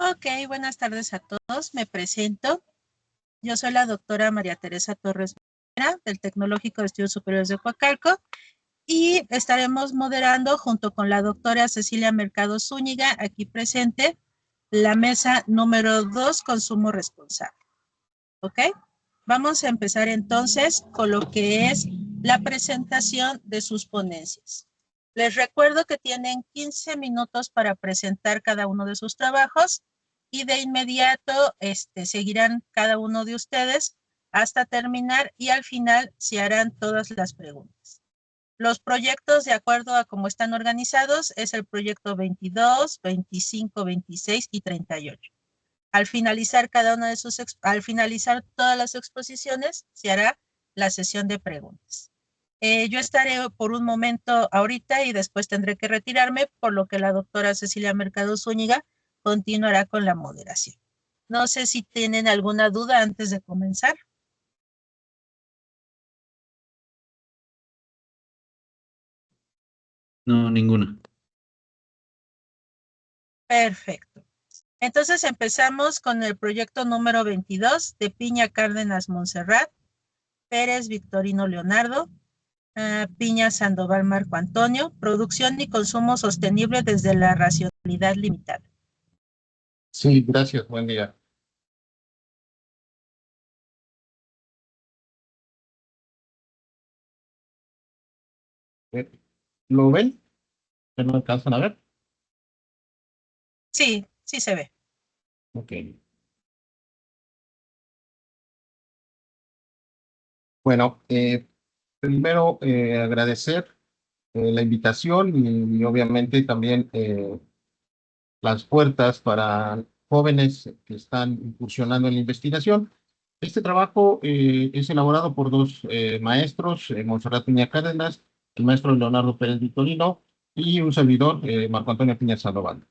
Ok, buenas tardes a todos. Me presento. Yo soy la doctora María Teresa Torres Vera, del Tecnológico de Estudios Superiores de Coacalco, y estaremos moderando junto con la doctora Cecilia Mercado Zúñiga, aquí presente, la mesa número 2, consumo responsable. ¿Ok? Vamos a empezar entonces con lo que es la presentación de sus ponencias. Les recuerdo que tienen 15 minutos para presentar cada uno de sus trabajos y de inmediato seguirán cada uno de ustedes hasta terminar y al final se harán todas las preguntas. Los proyectos, de acuerdo a cómo están organizados, es el proyecto 22, 25, 26 y 38. Al finalizar al finalizar todas las exposiciones, se hará la sesión de preguntas. Yo estaré por un momento ahorita y después tendré que retirarme, por lo que la doctora Cecilia Mercado Zúñiga continuará con la moderación. No sé si tienen alguna duda antes de comenzar. No, ninguna. Perfecto. Entonces empezamos con el proyecto número 22 de Piña Cárdenas Montserrat, Pérez Victorino Leonardo, Piña Sandoval Marco Antonio, producción y consumo sostenible desde la racionalidad limitada. Sí, gracias, buen día. ¿Lo ven? ¿Que no alcanzan a ver? Sí, sí se ve. Ok. Bueno, primero agradecer la invitación y obviamente también las puertas para jóvenes que están incursionando en la investigación. Este trabajo es elaborado por dos maestros, Montserrat Piña Cárdenas, el maestro Leonardo Pérez Victorino y un servidor, Marco Antonio Piña Sandoval.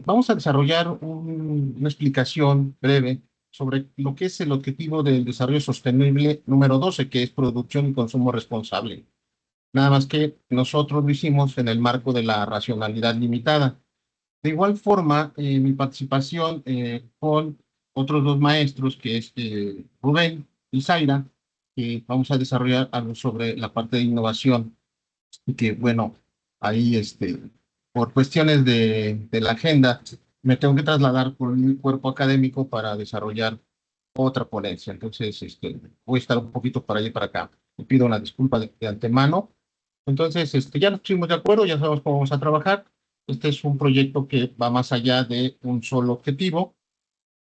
Vamos a desarrollar una explicación breve sobre lo que es el objetivo del desarrollo sostenible número 12, que es producción y consumo responsable. Nada más que nosotros lo hicimos en el marco de la racionalidad limitada. De igual forma, mi participación con otros dos maestros, que es Rubén y Zaira, que vamos a desarrollar algo sobre la parte de innovación, y que bueno, ahí por cuestiones de la agenda, me tengo que trasladar por mi cuerpo académico para desarrollar otra ponencia. Entonces, voy a estar un poquito para allá y para acá. Le pido una disculpa de antemano. Entonces, ya nos pusimos de acuerdo, ya sabemos cómo vamos a trabajar. Este es un proyecto que va más allá de un solo objetivo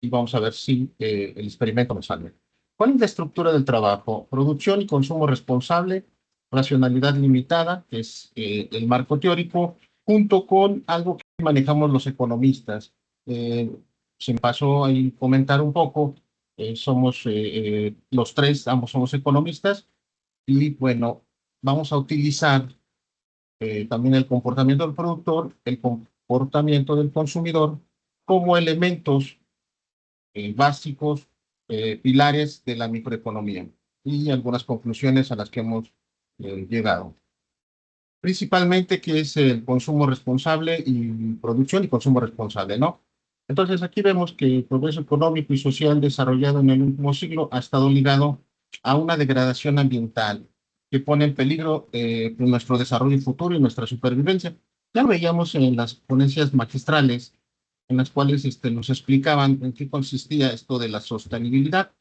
y vamos a ver si el experimento nos sale. ¿Cuál es la estructura del trabajo? Producción y consumo responsable, racionalidad limitada, que es el marco teórico, junto con algo que manejamos los economistas. Se me pasó ahí comentar un poco, somos los tres, ambos somos economistas, y bueno, vamos a utilizar también el comportamiento del productor, el comportamiento del consumidor, como elementos básicos, pilares de la microeconomía y algunas conclusiones a las que hemos llegado. Principalmente que es el consumo responsable y producción y consumo responsable, ¿no? Entonces aquí vemos que el progreso económico y social desarrollado en el último siglo ha estado ligado a una degradación ambiental que pone en peligro nuestro desarrollo futuro y nuestra supervivencia. Ya lo veíamos en las ponencias magistrales en las cuales nos explicaban en qué consistía esto de la sostenibilidad.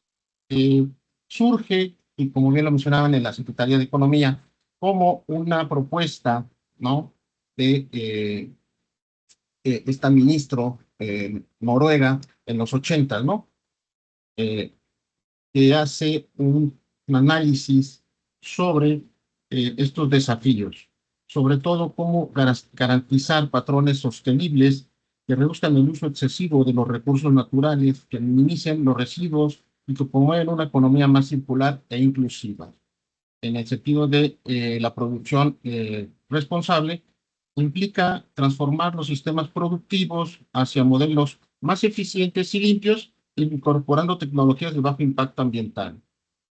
Eh, Surge, y como bien lo mencionaban en la Secretaría de Economía, como una propuesta, ¿no? De esta ministro Noruega en los 80, ¿no? Eh, que hace un análisis sobre estos desafíos, sobre todo cómo garantizar patrones sostenibles que reduzcan el uso excesivo de los recursos naturales, que minimicen los residuos y que promuevan una economía más circular e inclusiva. En el sentido de la producción responsable, implica transformar los sistemas productivos hacia modelos más eficientes y limpios, incorporando tecnologías de bajo impacto ambiental.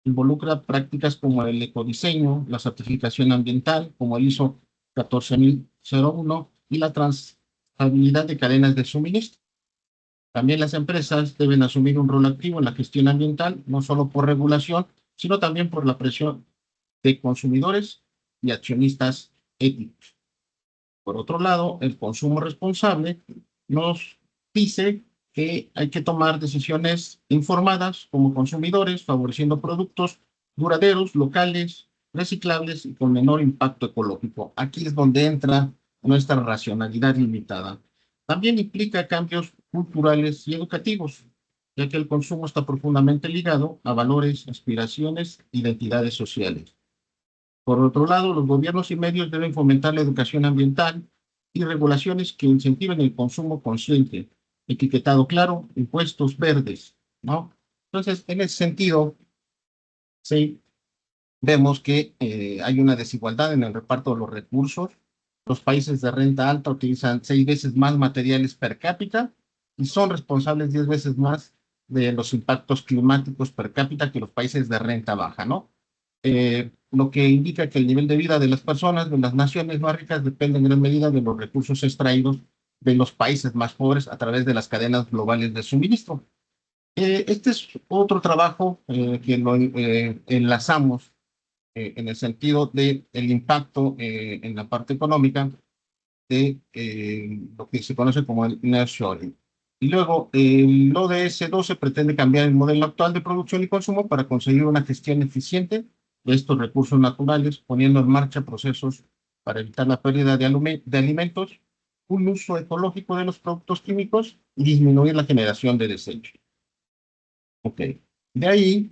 Involucra prácticas como el ecodiseño, la certificación ambiental, como el ISO 14001, y la trazabilidad de cadenas de suministro. También las empresas deben asumir un rol activo en la gestión ambiental, no solo por regulación, sino también por la presión de consumidores y accionistas éticos. Por otro lado, el consumo responsable nos dice que hay que tomar decisiones informadas como consumidores, favoreciendo productos duraderos, locales, reciclables y con menor impacto ecológico. Aquí es donde entra nuestra racionalidad limitada. También implica cambios culturales y educativos, ya que el consumo está profundamente ligado a valores, aspiraciones, identidades sociales. Por otro lado, los gobiernos y medios deben fomentar la educación ambiental y regulaciones que incentiven el consumo consciente, etiquetado claro, impuestos verdes, ¿no? Entonces, en ese sentido, sí, vemos que hay una desigualdad en el reparto de los recursos. Los países de renta alta utilizan 6 veces más materiales per cápita y son responsables 10 veces más de los impactos climáticos per cápita que los países de renta baja, ¿no? Lo que indica que el nivel de vida de las personas de las naciones más ricas depende en gran medida de los recursos extraídos de los países más pobres a través de las cadenas globales de suministro. Este es otro trabajo que lo enlazamos en el sentido del impacto en la parte económica de lo que se conoce como el nearshoring. Y luego, el ODS 12 pretende cambiar el modelo actual de producción y consumo para conseguir una gestión eficiente de estos recursos naturales, poniendo en marcha procesos para evitar la pérdida de alimentos, un uso ecológico de los productos químicos y disminuir la generación de desechos. Ok. De ahí,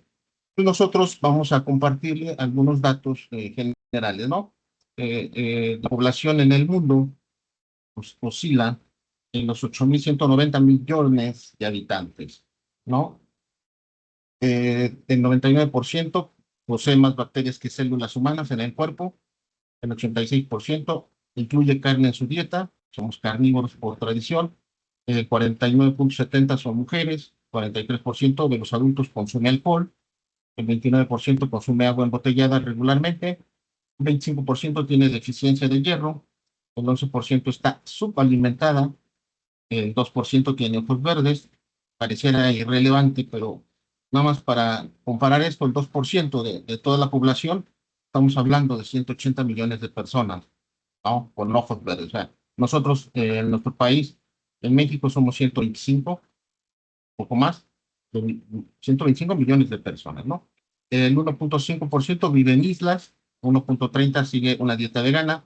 pues nosotros vamos a compartirle algunos datos generales, ¿no? La población en el mundo pues, oscila en los 8.190 millones de habitantes, ¿no? El 99% posee más bacterias que células humanas en el cuerpo, el 86% incluye carne en su dieta, somos carnívoros por tradición, el 49.70% son mujeres, 43% de los adultos consume alcohol, el 29% consume agua embotellada regularmente, 25% tiene deficiencia de hierro, el 11% está subalimentada, el 2% tiene ojos verdes, pareciera irrelevante, pero nada más para comparar esto, el 2% de toda la población, estamos hablando de 180 millones de personas, ¿no? Con ojos verdes. O sea, nosotros en nuestro país, en México somos 125, poco más, de 125 millones de personas, ¿no? El 1.5% vive en islas, 1.30 sigue una dieta vegana,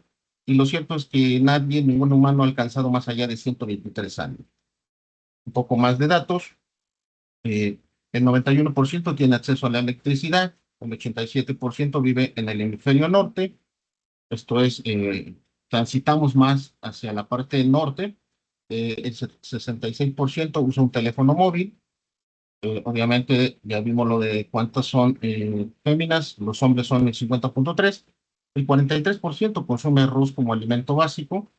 y lo cierto es que nadie, ningún humano ha alcanzado más allá de 123 años. Un poco más de datos, eh, el 91% tiene acceso a la electricidad, el 87% vive en el hemisferio norte, esto es, transitamos más hacia la parte norte, el 66% usa un teléfono móvil, obviamente ya vimos lo de cuántas son féminas, los hombres son el 50.3%, el 43% consume arroz como alimento básico,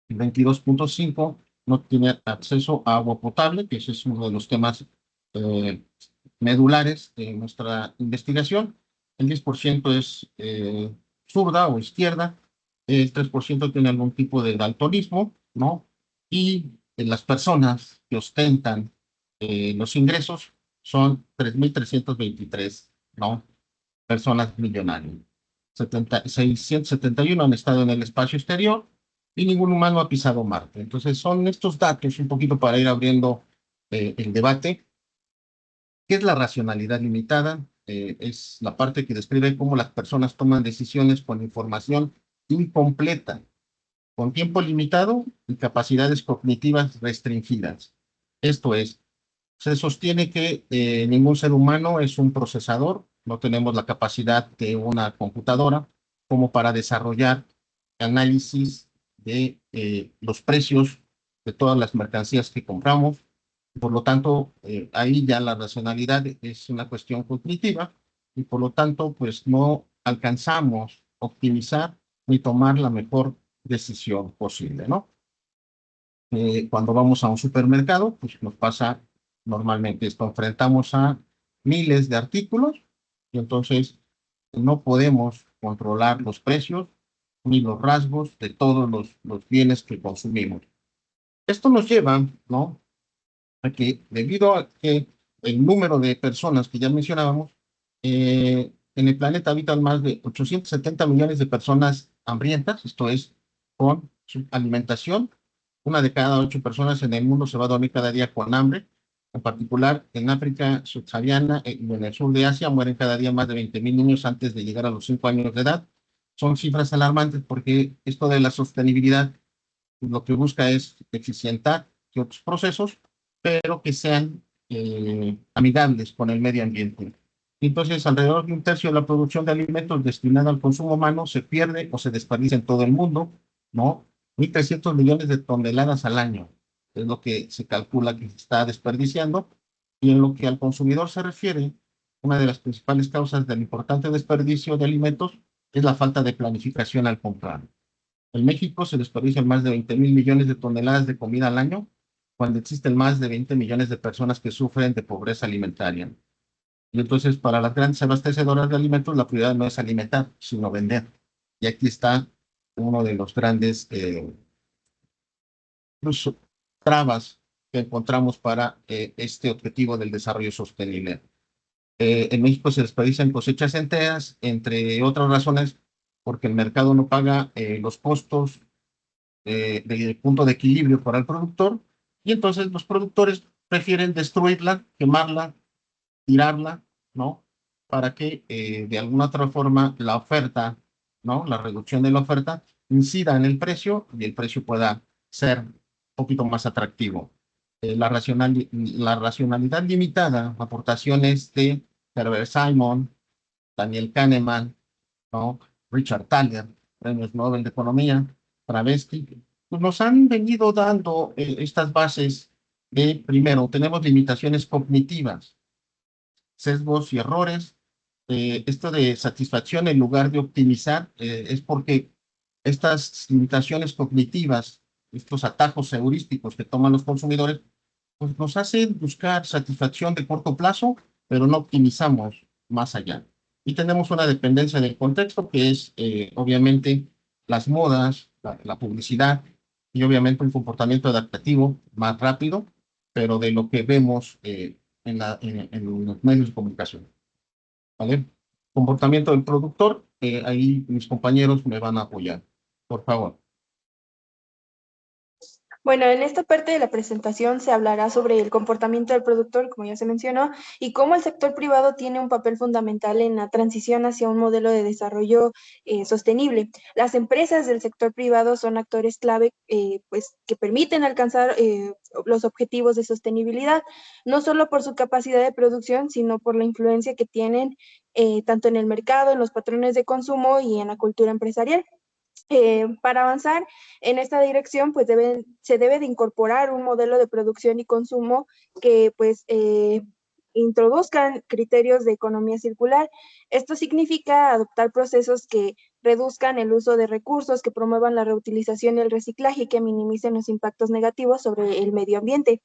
el 22.5% no tiene acceso a agua potable, que ese es uno de los temas eh, medulares de nuestra investigación, el 10% es zurda o izquierda, el 3% tiene algún tipo de daltonismo, ¿no? Y las personas que ostentan los ingresos son 3.323, ¿no? Personas millonarias. 671 han estado en el espacio exterior y ningún humano ha pisado Marte. Entonces son estos datos un poquito para ir abriendo el debate. ¿Qué es la racionalidad limitada? Es la parte que describe cómo las personas toman decisiones con información incompleta, con tiempo limitado y capacidades cognitivas restringidas. Esto es, se sostiene que ningún ser humano es un procesador, no tenemos la capacidad de una computadora como para desarrollar análisis de los precios de todas las mercancías que compramos. Por lo tanto, ahí ya la racionalidad es una cuestión cognitiva y por lo tanto, pues no alcanzamos optimizar ni tomar la mejor decisión posible, ¿no? Cuando vamos a un supermercado, pues nos pasa normalmente esto, enfrentamos a miles de artículos y entonces no podemos controlar los precios ni los rasgos de todos los bienes que consumimos. Esto nos lleva, ¿no? a que debido a que el número de personas que ya mencionábamos, en el planeta habitan más de 870 millones de personas hambrientas, esto es, con su alimentación. Una de cada 8 personas en el mundo se va a dormir cada día con hambre. En particular, en África subsahariana y en el sur de Asia mueren cada día más de 20.000 niños antes de llegar a los 5 años de edad. Son cifras alarmantes porque esto de la sostenibilidad lo que busca es eficientar otros procesos, pero que sean amigables con el medio ambiente. Entonces, alrededor de un tercio de la producción de alimentos destinada al consumo humano se pierde o se desperdicia en todo el mundo, ¿no? 1.300 millones de toneladas al año es lo que se calcula que se está desperdiciando. Y en lo que al consumidor se refiere, una de las principales causas del importante desperdicio de alimentos es la falta de planificación al comprar. En México se desperdician más de 20.000 millones de toneladas de comida al año, cuando existen más de 20 millones de personas que sufren de pobreza alimentaria. Y entonces, para las grandes abastecedoras de alimentos, la prioridad no es alimentar, sino vender. Y aquí está uno de los grandes pues, trabas que encontramos para este objetivo del desarrollo sostenible. En México se desperdician cosechas enteras, entre otras razones, porque el mercado no paga los costos de punto de equilibrio para el productor, y entonces los productores prefieren destruirla, quemarla, tirarla, ¿no? Para que de alguna otra forma la oferta, ¿no? La reducción de la oferta incida en el precio y el precio pueda ser un poquito más atractivo. La racionalidad limitada, aportaciones de Herbert Simon, Daniel Kahneman, ¿no? Richard Thaler, premios Nobel de Economía, Travesti, pues nos han venido dando estas bases de, primero, tenemos limitaciones cognitivas, sesgos y errores. Esto de satisfacción en lugar de optimizar es porque estas limitaciones cognitivas, estos atajos heurísticos que toman los consumidores, pues nos hacen buscar satisfacción de corto plazo, pero no optimizamos más allá. Y tenemos una dependencia del contexto que es obviamente las modas, la publicidad y obviamente un comportamiento adaptativo más rápido, pero de lo que vemos en los medios de comunicación. ¿Vale? Comportamiento del productor, ahí mis compañeros me van a apoyar. Por favor. Bueno, en esta parte de la presentación se hablará sobre el comportamiento del productor, como ya se mencionó, y cómo el sector privado tiene un papel fundamental en la transición hacia un modelo de desarrollo sostenible. Las empresas del sector privado son actores clave pues, que permiten alcanzar los objetivos de sostenibilidad, no solo por su capacidad de producción, sino por la influencia que tienen tanto en el mercado, en los patrones de consumo y en la cultura empresarial. Para avanzar en esta dirección, pues se debe de incorporar un modelo de producción y consumo que pues introduzcan criterios de economía circular. Esto significa adoptar procesos que reduzcan el uso de recursos, que promuevan la reutilización y el reciclaje y que minimicen los impactos negativos sobre el medio ambiente.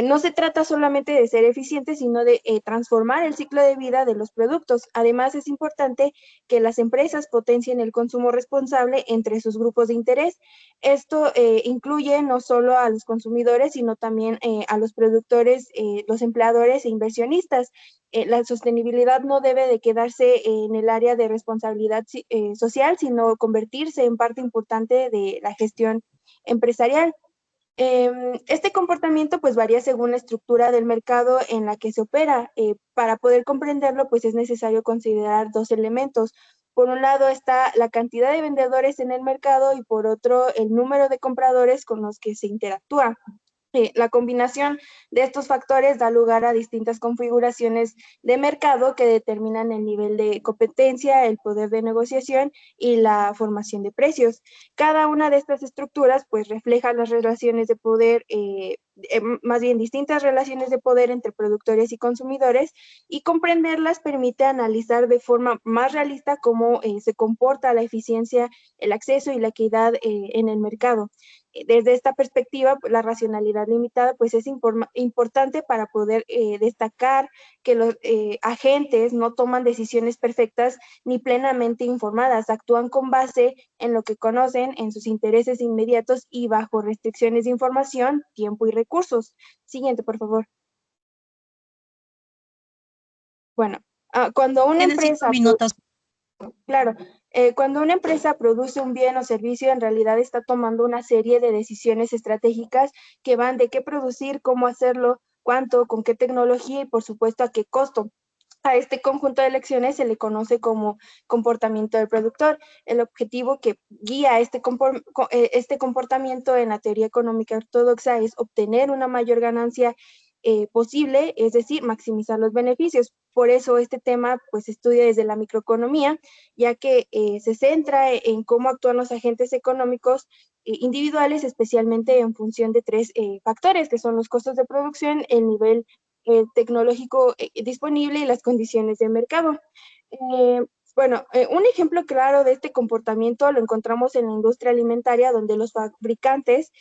No se trata solamente de ser eficiente, sino de transformar el ciclo de vida de los productos. Además, es importante que las empresas potencien el consumo responsable entre sus grupos de interés. Esto incluye no solo a los consumidores, sino también a los productores, los empleadores e inversionistas. La sostenibilidad no debe de quedarse en el área de responsabilidad social, sino convertirse en parte importante de la gestión empresarial. Este comportamiento pues varía según la estructura del mercado en la que se opera. Para poder comprenderlo pues es necesario considerar dos elementos. Por un lado está la cantidad de vendedores en el mercado y por otro el número de compradores con los que se interactúa. La combinación de estos factores da lugar a distintas configuraciones de mercado que determinan el nivel de competencia, el poder de negociación y la formación de precios. Cada una de estas estructuras pues refleja las relaciones de poder, más bien distintas relaciones de poder entre productores y consumidores, y comprenderlas permite analizar de forma más realista cómo se comporta la eficiencia, el acceso y la equidad en el mercado. Desde esta perspectiva, pues, la racionalidad limitada pues es importante para poder destacar que los agentes no toman decisiones perfectas ni plenamente informadas, actúan con base en lo que conocen, en sus intereses inmediatos y bajo restricciones de información, tiempo y recursos. Siguiente, por favor. Bueno, cuando una Tienen 5 empresa minutos. Claro, cuando una empresa produce un bien o servicio, en realidad está tomando una serie de decisiones estratégicas que van de qué producir, cómo hacerlo, cuánto, con qué tecnología y por supuesto a qué costo. A este conjunto de elecciones se le conoce como comportamiento del productor. El objetivo que guía este comportamiento en la teoría económica ortodoxa es obtener una mayor ganancia posible, es decir, maximizar los beneficios. Por eso este tema pues se estudia desde la microeconomía, ya que se centra en cómo actúan los agentes económicos individuales, especialmente en función de 3 factores, que son los costos de producción, el nivel tecnológico disponible y las condiciones de mercado. Bueno, un ejemplo claro de este comportamiento lo encontramos en la industria alimentaria, donde los fabricantes,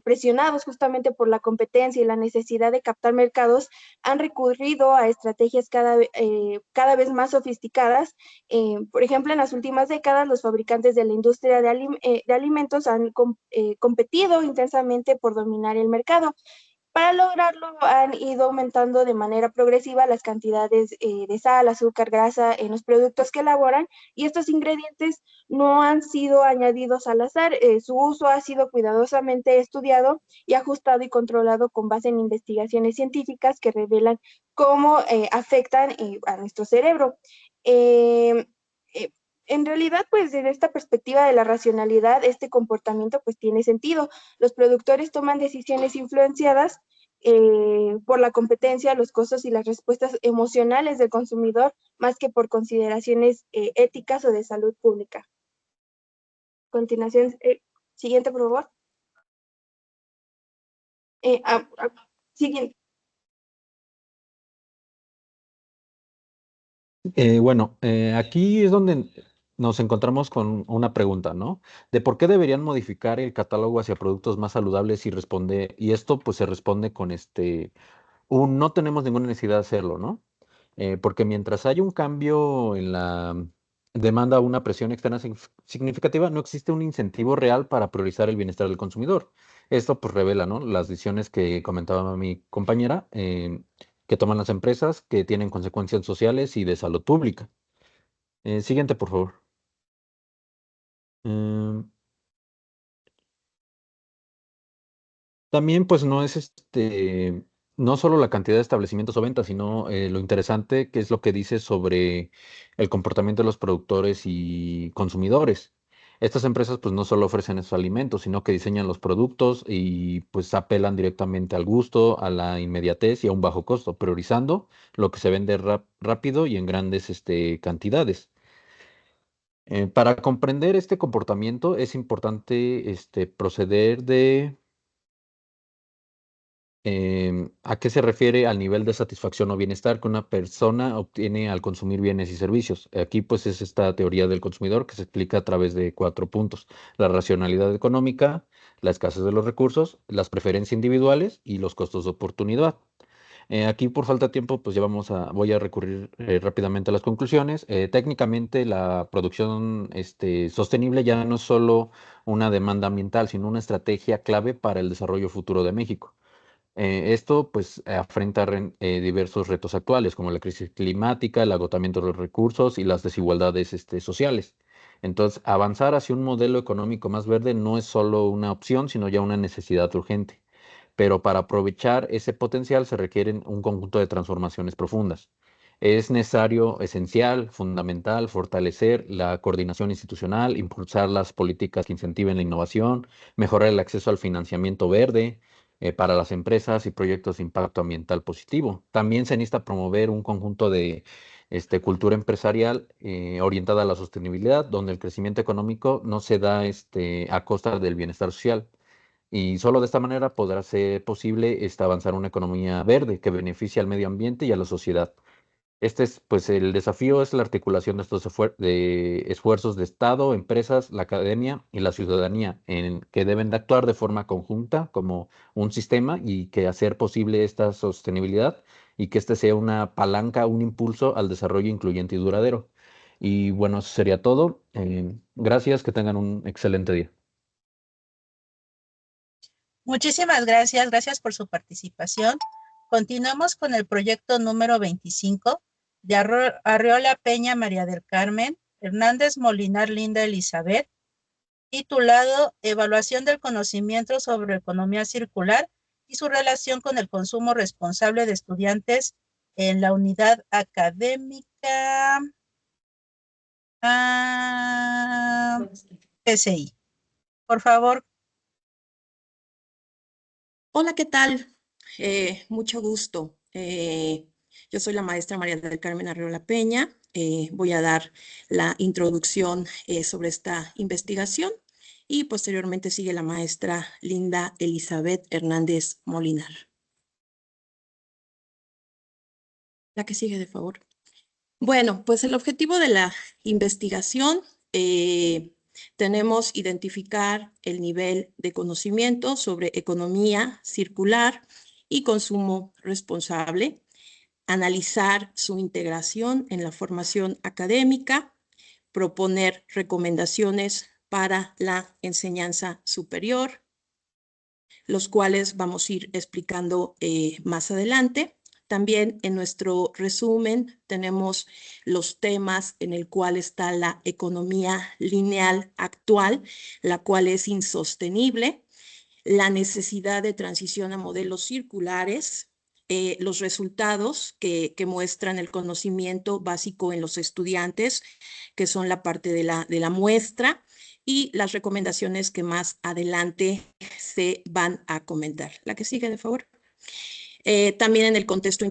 presionados justamente por la competencia y la necesidad de captar mercados, han recurrido a estrategias cada vez más sofisticadas. Por ejemplo, en las últimas décadas, los fabricantes de la industria de alimentos han competido intensamente por dominar el mercado. Para lograrlo, han ido aumentando de manera progresiva las cantidades de sal, azúcar, grasa en los productos que elaboran, y estos ingredientes no han sido añadidos al azar. Su uso ha sido cuidadosamente estudiado y ajustado y controlado con base en investigaciones científicas que revelan cómo afectan a nuestro cerebro. Eh, eh, en realidad, pues desde esta perspectiva de la racionalidad, este comportamiento pues tiene sentido. Los productores toman decisiones influenciadas por la competencia, los costos y las respuestas emocionales del consumidor, más que por consideraciones éticas o de salud pública. Continuación, siguiente, por favor. Siguiente. Bueno, aquí es donde nos encontramos con una pregunta, ¿no? De por qué deberían modificar el catálogo hacia productos más saludables y esto pues se responde con no tenemos ninguna necesidad de hacerlo, ¿no? Porque mientras haya un cambio en la demanda o una presión externa significativa, no existe un incentivo real para priorizar el bienestar del consumidor. Esto pues revela, ¿no? Las decisiones que comentaba mi compañera, que toman las empresas, que tienen consecuencias sociales y de salud pública. Siguiente, por favor. Em, También, pues no es no solo la cantidad de establecimientos o ventas, sino lo interesante que es lo que dice sobre el comportamiento de los productores y consumidores. Estas empresas, pues no solo ofrecen esos alimentos, sino que diseñan los productos y pues apelan directamente al gusto, a la inmediatez y a un bajo costo, priorizando lo que se vende rápido y en grandes cantidades. Para comprender este comportamiento es importante proceder de ¿a qué se refiere al nivel de satisfacción o bienestar que una persona obtiene al consumir bienes y servicios? Aquí pues es esta teoría del consumidor que se explica a través de 4 puntos: la racionalidad económica, la escasez de los recursos, las preferencias individuales y los costos de oportunidad. Aquí por falta de tiempo pues voy a recurrir rápidamente a las conclusiones. Técnicamente la producción sostenible ya no es solo una demanda ambiental, sino una estrategia clave para el desarrollo futuro de México. Esto pues afronta diversos retos actuales como la crisis climática, el agotamiento de los recursos y las desigualdades sociales. Entonces, avanzar hacia un modelo económico más verde no es solo una opción, sino ya una necesidad urgente. Pero para aprovechar ese potencial se requieren un conjunto de transformaciones profundas. Es necesario, esencial, fundamental, fortalecer la coordinación institucional, impulsar las políticas que incentiven la innovación, mejorar el acceso al financiamiento verde para las empresas y proyectos de impacto ambiental positivo. También se necesita promover un conjunto de cultura empresarial orientada a la sostenibilidad, donde el crecimiento económico no se da a costa del bienestar social. Y solo de esta manera podrá ser posible avanzar una economía verde que beneficie al medio ambiente y a la sociedad. Pues el desafío es la articulación de estos esfuerzos de Estado, empresas, la academia y la ciudadanía, que deben de actuar de forma conjunta como un sistema y que hacer posible esta sostenibilidad y que este sea una palanca, un impulso al desarrollo incluyente y duradero. Y bueno, eso sería todo. Gracias, que tengan un excelente día. Muchísimas gracias, gracias por su participación. Continuamos con el proyecto número 25 de Arriola Peña María del Carmen, Hernández Molinar Linda Elizabeth, titulado Evaluación del conocimiento sobre economía circular y su relación con el consumo responsable de estudiantes en la unidad académica PCI. Por favor. Hola, ¿qué tal? Mucho gusto. Yo soy la maestra María del Carmen Arriola Peña. Voy a dar la introducción sobre esta investigación y posteriormente sigue la maestra Linda Elizabeth Hernández Molinar. La que sigue, de favor. Bueno, pues el objetivo de la investigación tenemos identificar el nivel de conocimiento sobre economía circular y consumo responsable, analizar su integración en la formación académica, proponer recomendaciones para la enseñanza superior, los cuales vamos a ir explicando más adelante. También en nuestro resumen tenemos los temas en el cual está la economía lineal actual, la cual es insostenible, la necesidad de transición a modelos circulares, los resultados que muestran el conocimiento básico en los estudiantes, que son la parte de la muestra, y las recomendaciones que más adelante se van a comentar. La que sigue, de favor. También en el contexto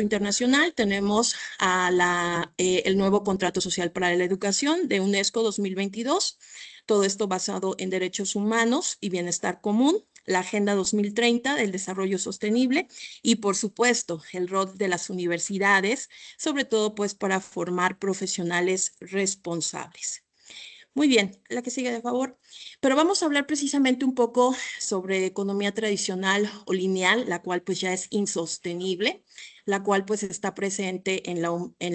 internacional tenemos el nuevo Contrato Social para la Educación de UNESCO 2022. Todo esto basado en derechos humanos y bienestar común, la Agenda 2030 del Desarrollo Sostenible y, por supuesto, el rol de las universidades, sobre todo pues para formar profesionales responsables. Muy bien, la que sigue, de favor. Pero vamos a hablar precisamente un poco sobre economía tradicional o lineal, la cual pues ya es insostenible, la cual pues está presente en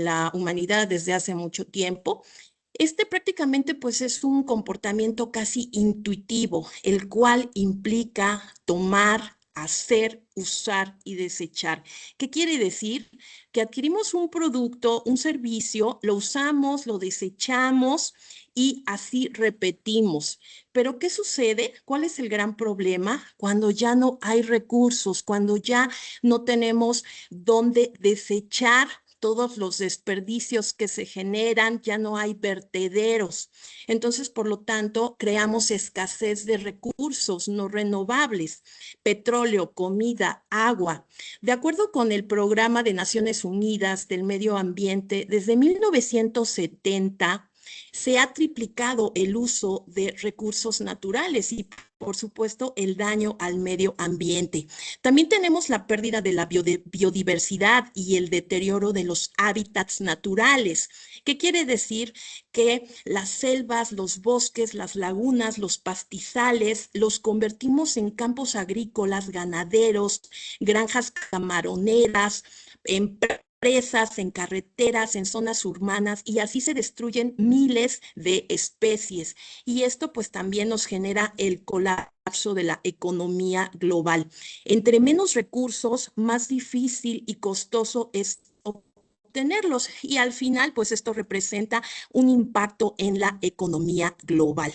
la humanidad desde hace mucho tiempo. Este prácticamente pues es un comportamiento casi intuitivo, el cual implica tomar, hacer, usar y desechar. ¿Qué quiere decir? Que adquirimos un producto, un servicio, lo usamos, lo desechamos y así repetimos. Pero ¿qué sucede? ¿Cuál es el gran problema? Cuando ya no hay recursos, cuando ya no tenemos dónde desechar todos los desperdicios que se generan, ya no hay vertederos. Entonces, por lo tanto, creamos escasez de recursos no renovables, petróleo, comida, agua. De acuerdo con el Programa de Naciones Unidas del Medio Ambiente, desde 1970, se ha triplicado el uso de recursos naturales y, por supuesto, el daño al medio ambiente. También tenemos la pérdida de la biodiversidad y el deterioro de los hábitats naturales. ¿Qué quiere decir? Que las selvas, los bosques, las lagunas, los pastizales, los convertimos en campos agrícolas, ganaderos, granjas camaroneras, en presas, en carreteras, en zonas urbanas, y así se destruyen miles de especies. Y esto pues también nos genera el colapso de la economía global. Entre menos recursos, más difícil y costoso es obtenerlos, y al final pues esto representa un impacto en la economía global.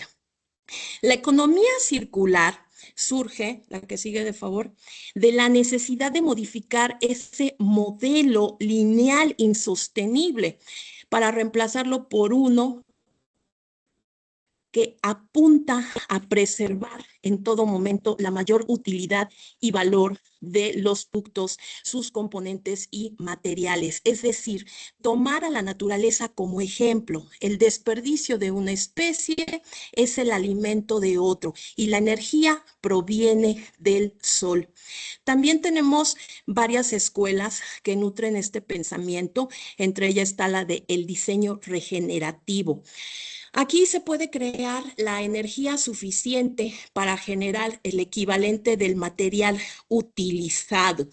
La economía circular surge, la que sigue de favor, de la necesidad de modificar ese modelo lineal insostenible para reemplazarlo por uno que apunta a preservar en todo momento la mayor utilidad y valor de los productos, sus componentes y materiales. Es decir, tomar a la naturaleza como ejemplo. El desperdicio de una especie es el alimento de otro y la energía proviene del sol. También tenemos varias escuelas que nutren este pensamiento, entre ellas está la de el diseño regenerativo. Aquí se puede crear la energía suficiente para generar el equivalente del material utilizado.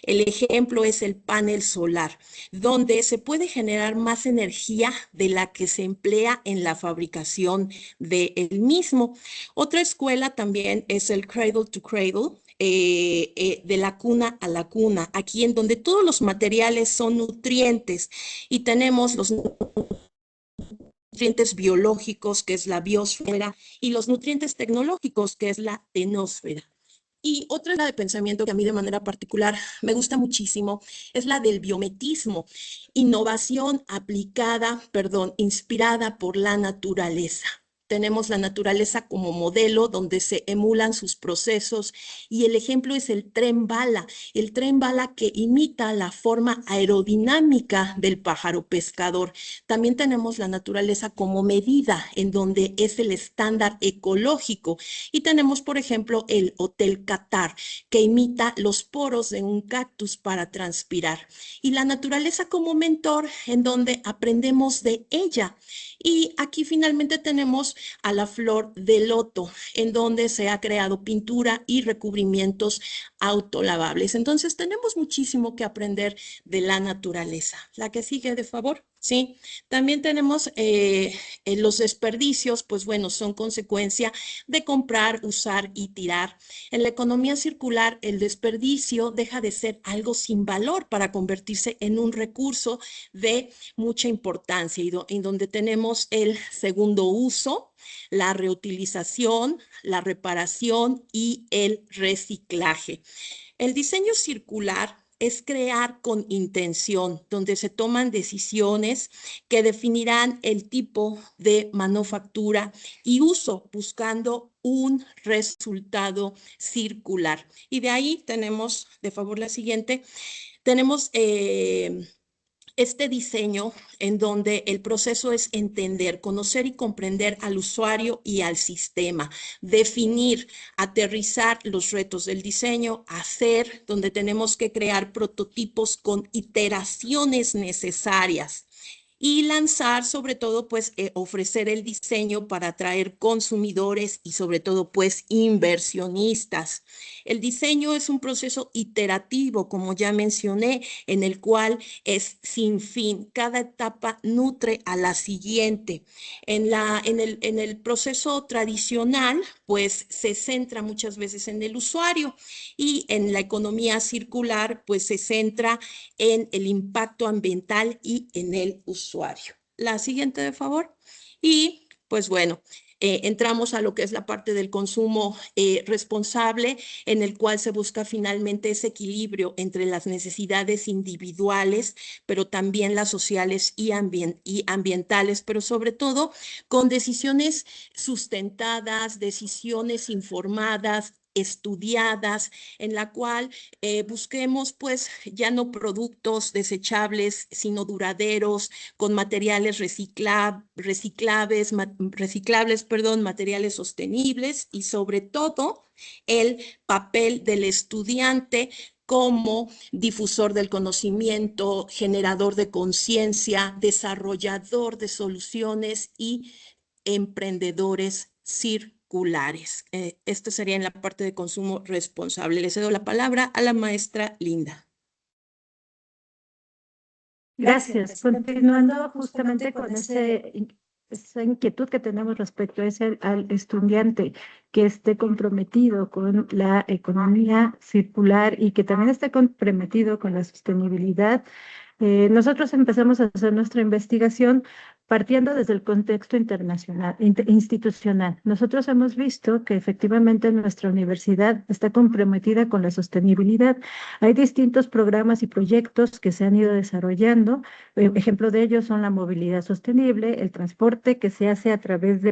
El ejemplo es el panel solar, donde se puede generar más energía de la que se emplea en la fabricación del mismo. Otra escuela también es el cradle to cradle, de la cuna a la cuna, aquí en donde todos los materiales son nutrientes y tenemos los nutrientes biológicos, que es la biosfera, y los nutrientes tecnológicos, que es la tenosfera. Y otra de pensamiento que a mí de manera particular me gusta muchísimo es la del biometismo, innovación aplicada, inspirada por la naturaleza. Tenemos la naturaleza como modelo donde se emulan sus procesos y el ejemplo es el tren bala que imita la forma aerodinámica del pájaro pescador. También tenemos la naturaleza como medida en donde es el estándar ecológico y tenemos, por ejemplo, el Hotel Qatar que imita los poros de un cactus para transpirar y la naturaleza como mentor en donde aprendemos de ella. Y aquí finalmente tenemos a la flor de loto, en donde se ha creado pintura y recubrimientos autolavables. Entonces tenemos muchísimo que aprender de la naturaleza. La que sigue, de favor. Sí, también tenemos los desperdicios, pues bueno, son consecuencia de comprar, usar y tirar. En la economía circular, el desperdicio deja de ser algo sin valor para convertirse en un recurso de mucha importancia y en donde tenemos el segundo uso, la reutilización, la reparación y el reciclaje. El diseño circular es crear con intención, donde se toman decisiones que definirán el tipo de manufactura y uso, buscando un resultado circular. Y de ahí tenemos, de favor, la siguiente, tenemos este diseño en donde el proceso es entender, conocer y comprender al usuario y al sistema, definir, aterrizar los retos del diseño, hacer, donde tenemos que crear prototipos con iteraciones necesarias. Y lanzar, sobre todo, pues ofrecer el diseño para atraer consumidores y sobre todo, pues inversionistas. El diseño es un proceso iterativo, como ya mencioné, en el cual es sin fin. Cada etapa nutre a la siguiente. En el proceso tradicional, pues se centra muchas veces en el usuario y en la economía circular, pues se centra en el impacto ambiental y en el usuario. La siguiente, de favor. Y pues bueno, entramos a lo que es la parte del consumo responsable, en el cual se busca finalmente ese equilibrio entre las necesidades individuales, pero también las sociales y ambientales, pero sobre todo con decisiones sustentadas, decisiones informadas, estudiadas, en la cual busquemos pues ya no productos desechables, sino duraderos, con materiales reciclables, materiales sostenibles y sobre todo el papel del estudiante como difusor del conocimiento, generador de conciencia, desarrollador de soluciones y emprendedores circulares. Esto sería en la parte de consumo responsable. Le cedo la palabra a la maestra Linda. Gracias. Continuando justamente con esa inquietud que tenemos respecto a al estudiante que esté comprometido con la economía circular y que también esté comprometido con la sostenibilidad, nosotros empezamos a hacer nuestra investigación partiendo desde el contexto internacional, institucional. Nosotros hemos visto que efectivamente nuestra universidad está comprometida con la sostenibilidad. Hay distintos programas y proyectos que se han ido desarrollando. Ejemplo de ellos son la movilidad sostenible, el transporte que se hace a través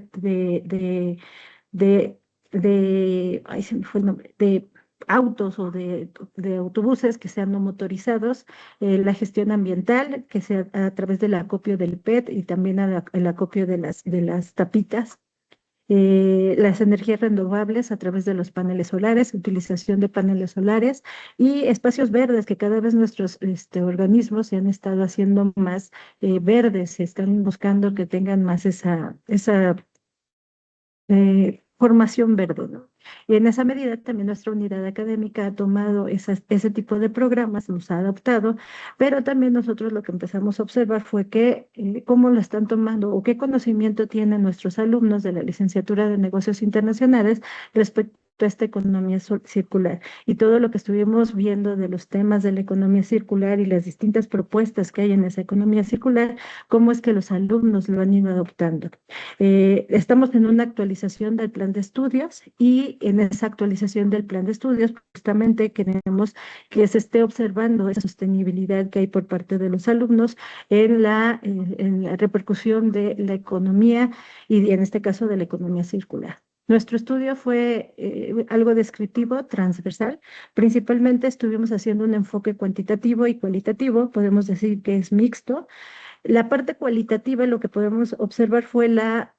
ay, se me fue el nombre, autos o de autobuses que sean no motorizados, la gestión ambiental, que sea a través del acopio del PET y también el acopio de las tapitas, las energías renovables a través de los paneles solares, utilización de paneles solares y espacios verdes, que cada vez nuestros organismos se han estado haciendo más verdes, se están buscando que tengan más esa formación verde, ¿no? Y en esa medida también nuestra unidad académica ha tomado ese tipo de programas, los ha adoptado, pero también nosotros lo que empezamos a observar fue que cómo lo están tomando o qué conocimiento tienen nuestros alumnos de la licenciatura de negocios internacionales respecto a esta economía circular. Y todo lo que estuvimos viendo de los temas de la economía circular y las distintas propuestas que hay en esa economía circular, cómo es que los alumnos lo han ido adoptando. Estamos en una actualización del plan de estudios y en esa actualización del plan de estudios justamente queremos que se esté observando esa sostenibilidad que hay por parte de los alumnos en la repercusión de la economía y en este caso de la economía circular. Nuestro estudio fue algo descriptivo, transversal. Principalmente estuvimos haciendo un enfoque cuantitativo y cualitativo, podemos decir que es mixto. La parte cualitativa, lo que podemos observar fue la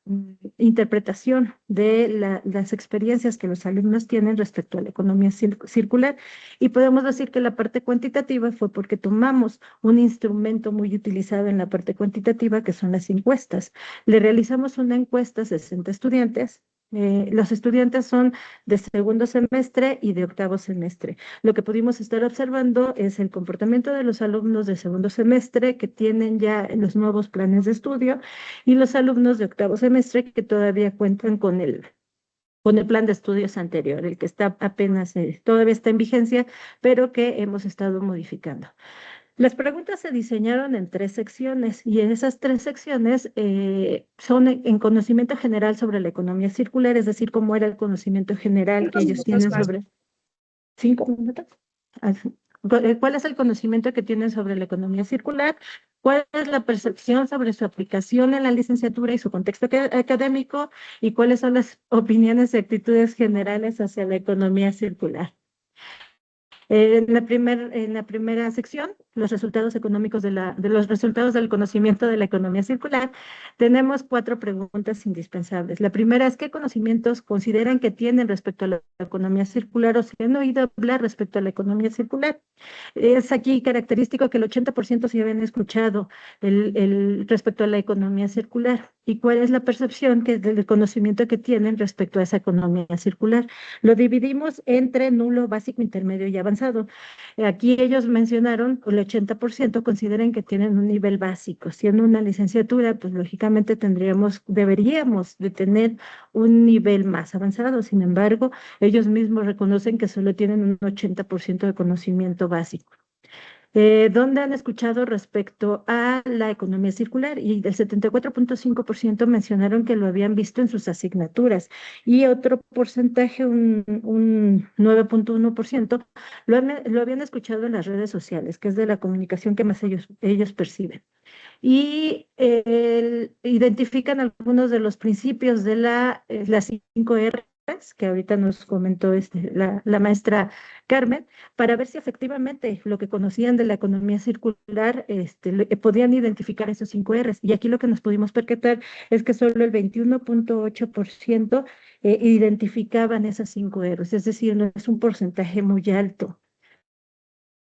interpretación de las experiencias que los alumnos tienen respecto a la economía circular. Y podemos decir que la parte cuantitativa fue porque tomamos un instrumento muy utilizado en la parte cuantitativa, que son las encuestas. Le realizamos una encuesta a 60 estudiantes. Los estudiantes son de segundo semestre y de octavo semestre. Lo que pudimos estar observando es el comportamiento de los alumnos de segundo semestre que tienen ya los nuevos planes de estudio y los alumnos de octavo semestre que todavía cuentan con el plan de estudios anterior, el que está apenas, todavía está en vigencia, pero que hemos estado modificando. Las preguntas se diseñaron en 3 secciones y en esas 3 secciones son en conocimiento general sobre la economía circular, es decir, cómo era el conocimiento general que ellos tienen sobre... 5 minutos. ¿Cuál es el conocimiento que tienen sobre la economía circular? ¿Cuál es la percepción sobre su aplicación en la licenciatura y su contexto académico? ¿Y cuáles son las opiniones y actitudes generales hacia la economía circular? En la primera sección, los resultados económicos de los resultados del conocimiento de la economía circular, tenemos 4 preguntas indispensables. La primera es: ¿qué conocimientos consideran que tienen respecto a la economía circular o si han oído hablar respecto a la economía circular? Es aquí característico que el 80% sí habían escuchado respecto a la economía circular. ¿Y cuál es la percepción del conocimiento que tienen respecto a esa economía circular? Lo dividimos entre nulo, básico, intermedio y avanzado. Aquí ellos mencionaron, el 80% consideran que tienen un nivel básico. Siendo una licenciatura, pues lógicamente deberíamos de tener un nivel más avanzado. Sin embargo, ellos mismos reconocen que solo tienen un 80% de conocimiento básico. ¿Dónde han escuchado respecto a la economía circular? Y el 74.5% mencionaron que lo habían visto en sus asignaturas y otro porcentaje, un 9.1%, lo habían escuchado en las redes sociales, que es de la comunicación que más ellos perciben. Y identifican algunos de los principios de las 5 R que ahorita nos comentó la maestra Carmen, para ver si efectivamente lo que conocían de la economía circular podían identificar esos 5 Rs. Y aquí lo que nos pudimos percatar es que solo el 21.8% identificaban esas 5 Rs, es decir, no es un porcentaje muy alto.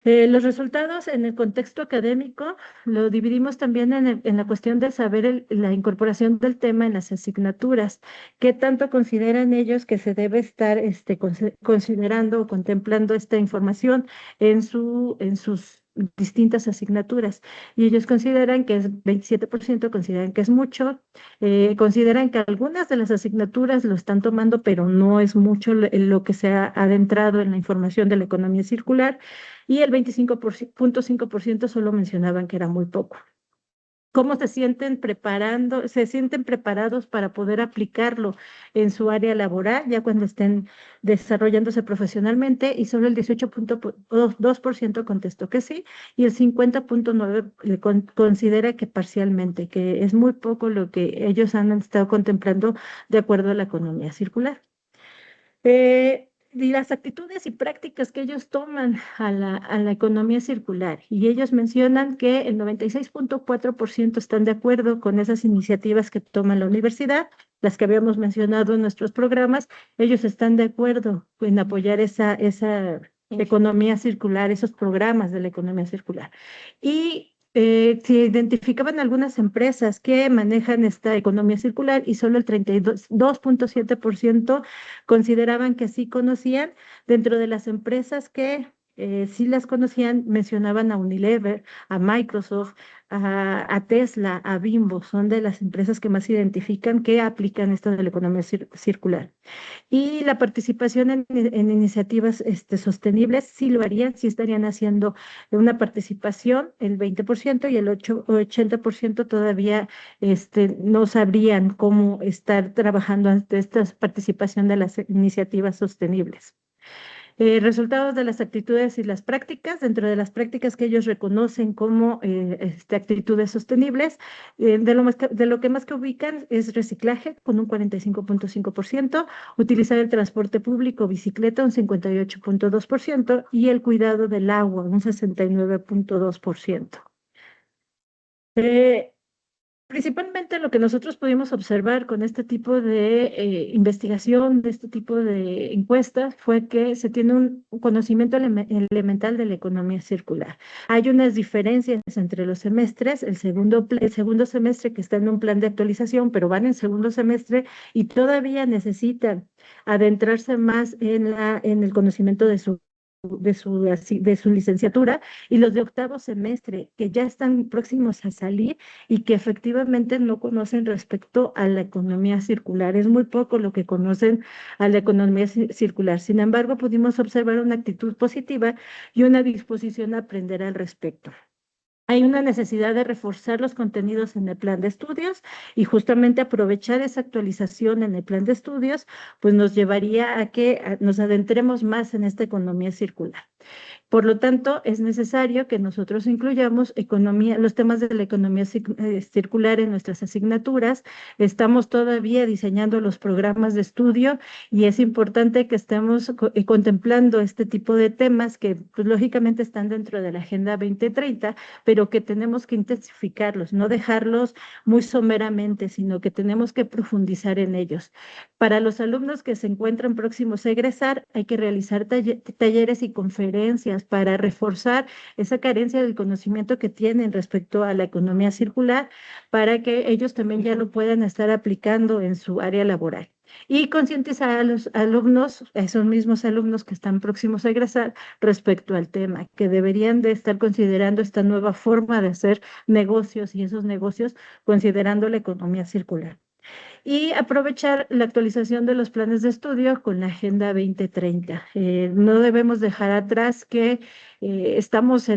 Los resultados en el contexto académico lo dividimos también en la cuestión de saber la incorporación del tema en las asignaturas. ¿Qué tanto consideran ellos que se debe estar considerando o contemplando esta información en sus distintas asignaturas? Y ellos consideran que es 27%, consideran que es mucho, consideran que algunas de las asignaturas lo están tomando, pero no es mucho lo que se ha adentrado en la información de la economía circular, y el 25.5% solo mencionaban que era muy poco. ¿Cómo se sienten preparados para poder aplicarlo en su área laboral, ya cuando estén desarrollándose profesionalmente? Y solo el 18.2% contestó que sí, y el 50.9% considera que parcialmente, que es muy poco lo que ellos han estado contemplando de acuerdo a la economía circular. las actitudes y prácticas que ellos toman a la economía circular. Y ellos mencionan que el 96.4% están de acuerdo con esas iniciativas que toma la universidad, las que habíamos mencionado en nuestros programas. Ellos están de acuerdo en apoyar esa economía circular, esos programas de la economía circular. Y se identificaban algunas empresas que manejan esta economía circular y solo el 32.7% consideraban que sí conocían. Dentro de las empresas que sí las conocían, mencionaban a Unilever, a Microsoft, a Tesla, a Bimbo. Son de las empresas que más identifican que aplican esto de la economía circular. Y la participación en iniciativas sostenibles sí lo harían, sí estarían haciendo una participación, el 20%, y el 80% todavía no sabrían cómo estar trabajando ante esta participación de las iniciativas sostenibles. Resultados de las actitudes y las prácticas. Dentro de las prácticas que ellos reconocen como actitudes sostenibles, de lo que más que ubican es reciclaje con un 45.5%, utilizar el transporte público, bicicleta un 58.2% y el cuidado del agua un 69.2%. Principalmente lo que nosotros pudimos observar con este tipo de investigación, de este tipo de encuestas, fue que se tiene un conocimiento elemental de la economía circular. Hay unas diferencias entre los semestres, el segundo semestre que está en un plan de actualización, pero van en segundo semestre y todavía necesitan adentrarse más en el conocimiento de su licenciatura, y los de octavo semestre que ya están próximos a salir y que efectivamente no conocen respecto a la economía circular. Es muy poco lo que conocen a la economía circular. Sin embargo, pudimos observar una actitud positiva y una disposición a aprender al respecto. Hay una necesidad de reforzar los contenidos en el plan de estudios, y justamente aprovechar esa actualización en el plan de estudios, pues nos llevaría a que nos adentremos más en esta economía circular. Por lo tanto, es necesario que nosotros incluyamos los temas de la economía circular en nuestras asignaturas. Estamos todavía diseñando los programas de estudio y es importante que estemos contemplando este tipo de temas que pues, lógicamente están dentro de la Agenda 2030, pero que tenemos que intensificarlos, no dejarlos muy someramente, sino que tenemos que profundizar en ellos. Para los alumnos que se encuentran próximos a egresar, hay que realizar talleres y conferencias para reforzar esa carencia del conocimiento que tienen respecto a la economía circular, para que ellos también ya lo puedan estar aplicando en su área laboral. Y concientizar a los alumnos, a esos mismos alumnos que están próximos a egresar, respecto al tema, que deberían de estar considerando esta nueva forma de hacer negocios, y esos negocios considerando la economía circular. Y aprovechar la actualización de los planes de estudio con la Agenda 2030. No debemos dejar atrás que estamos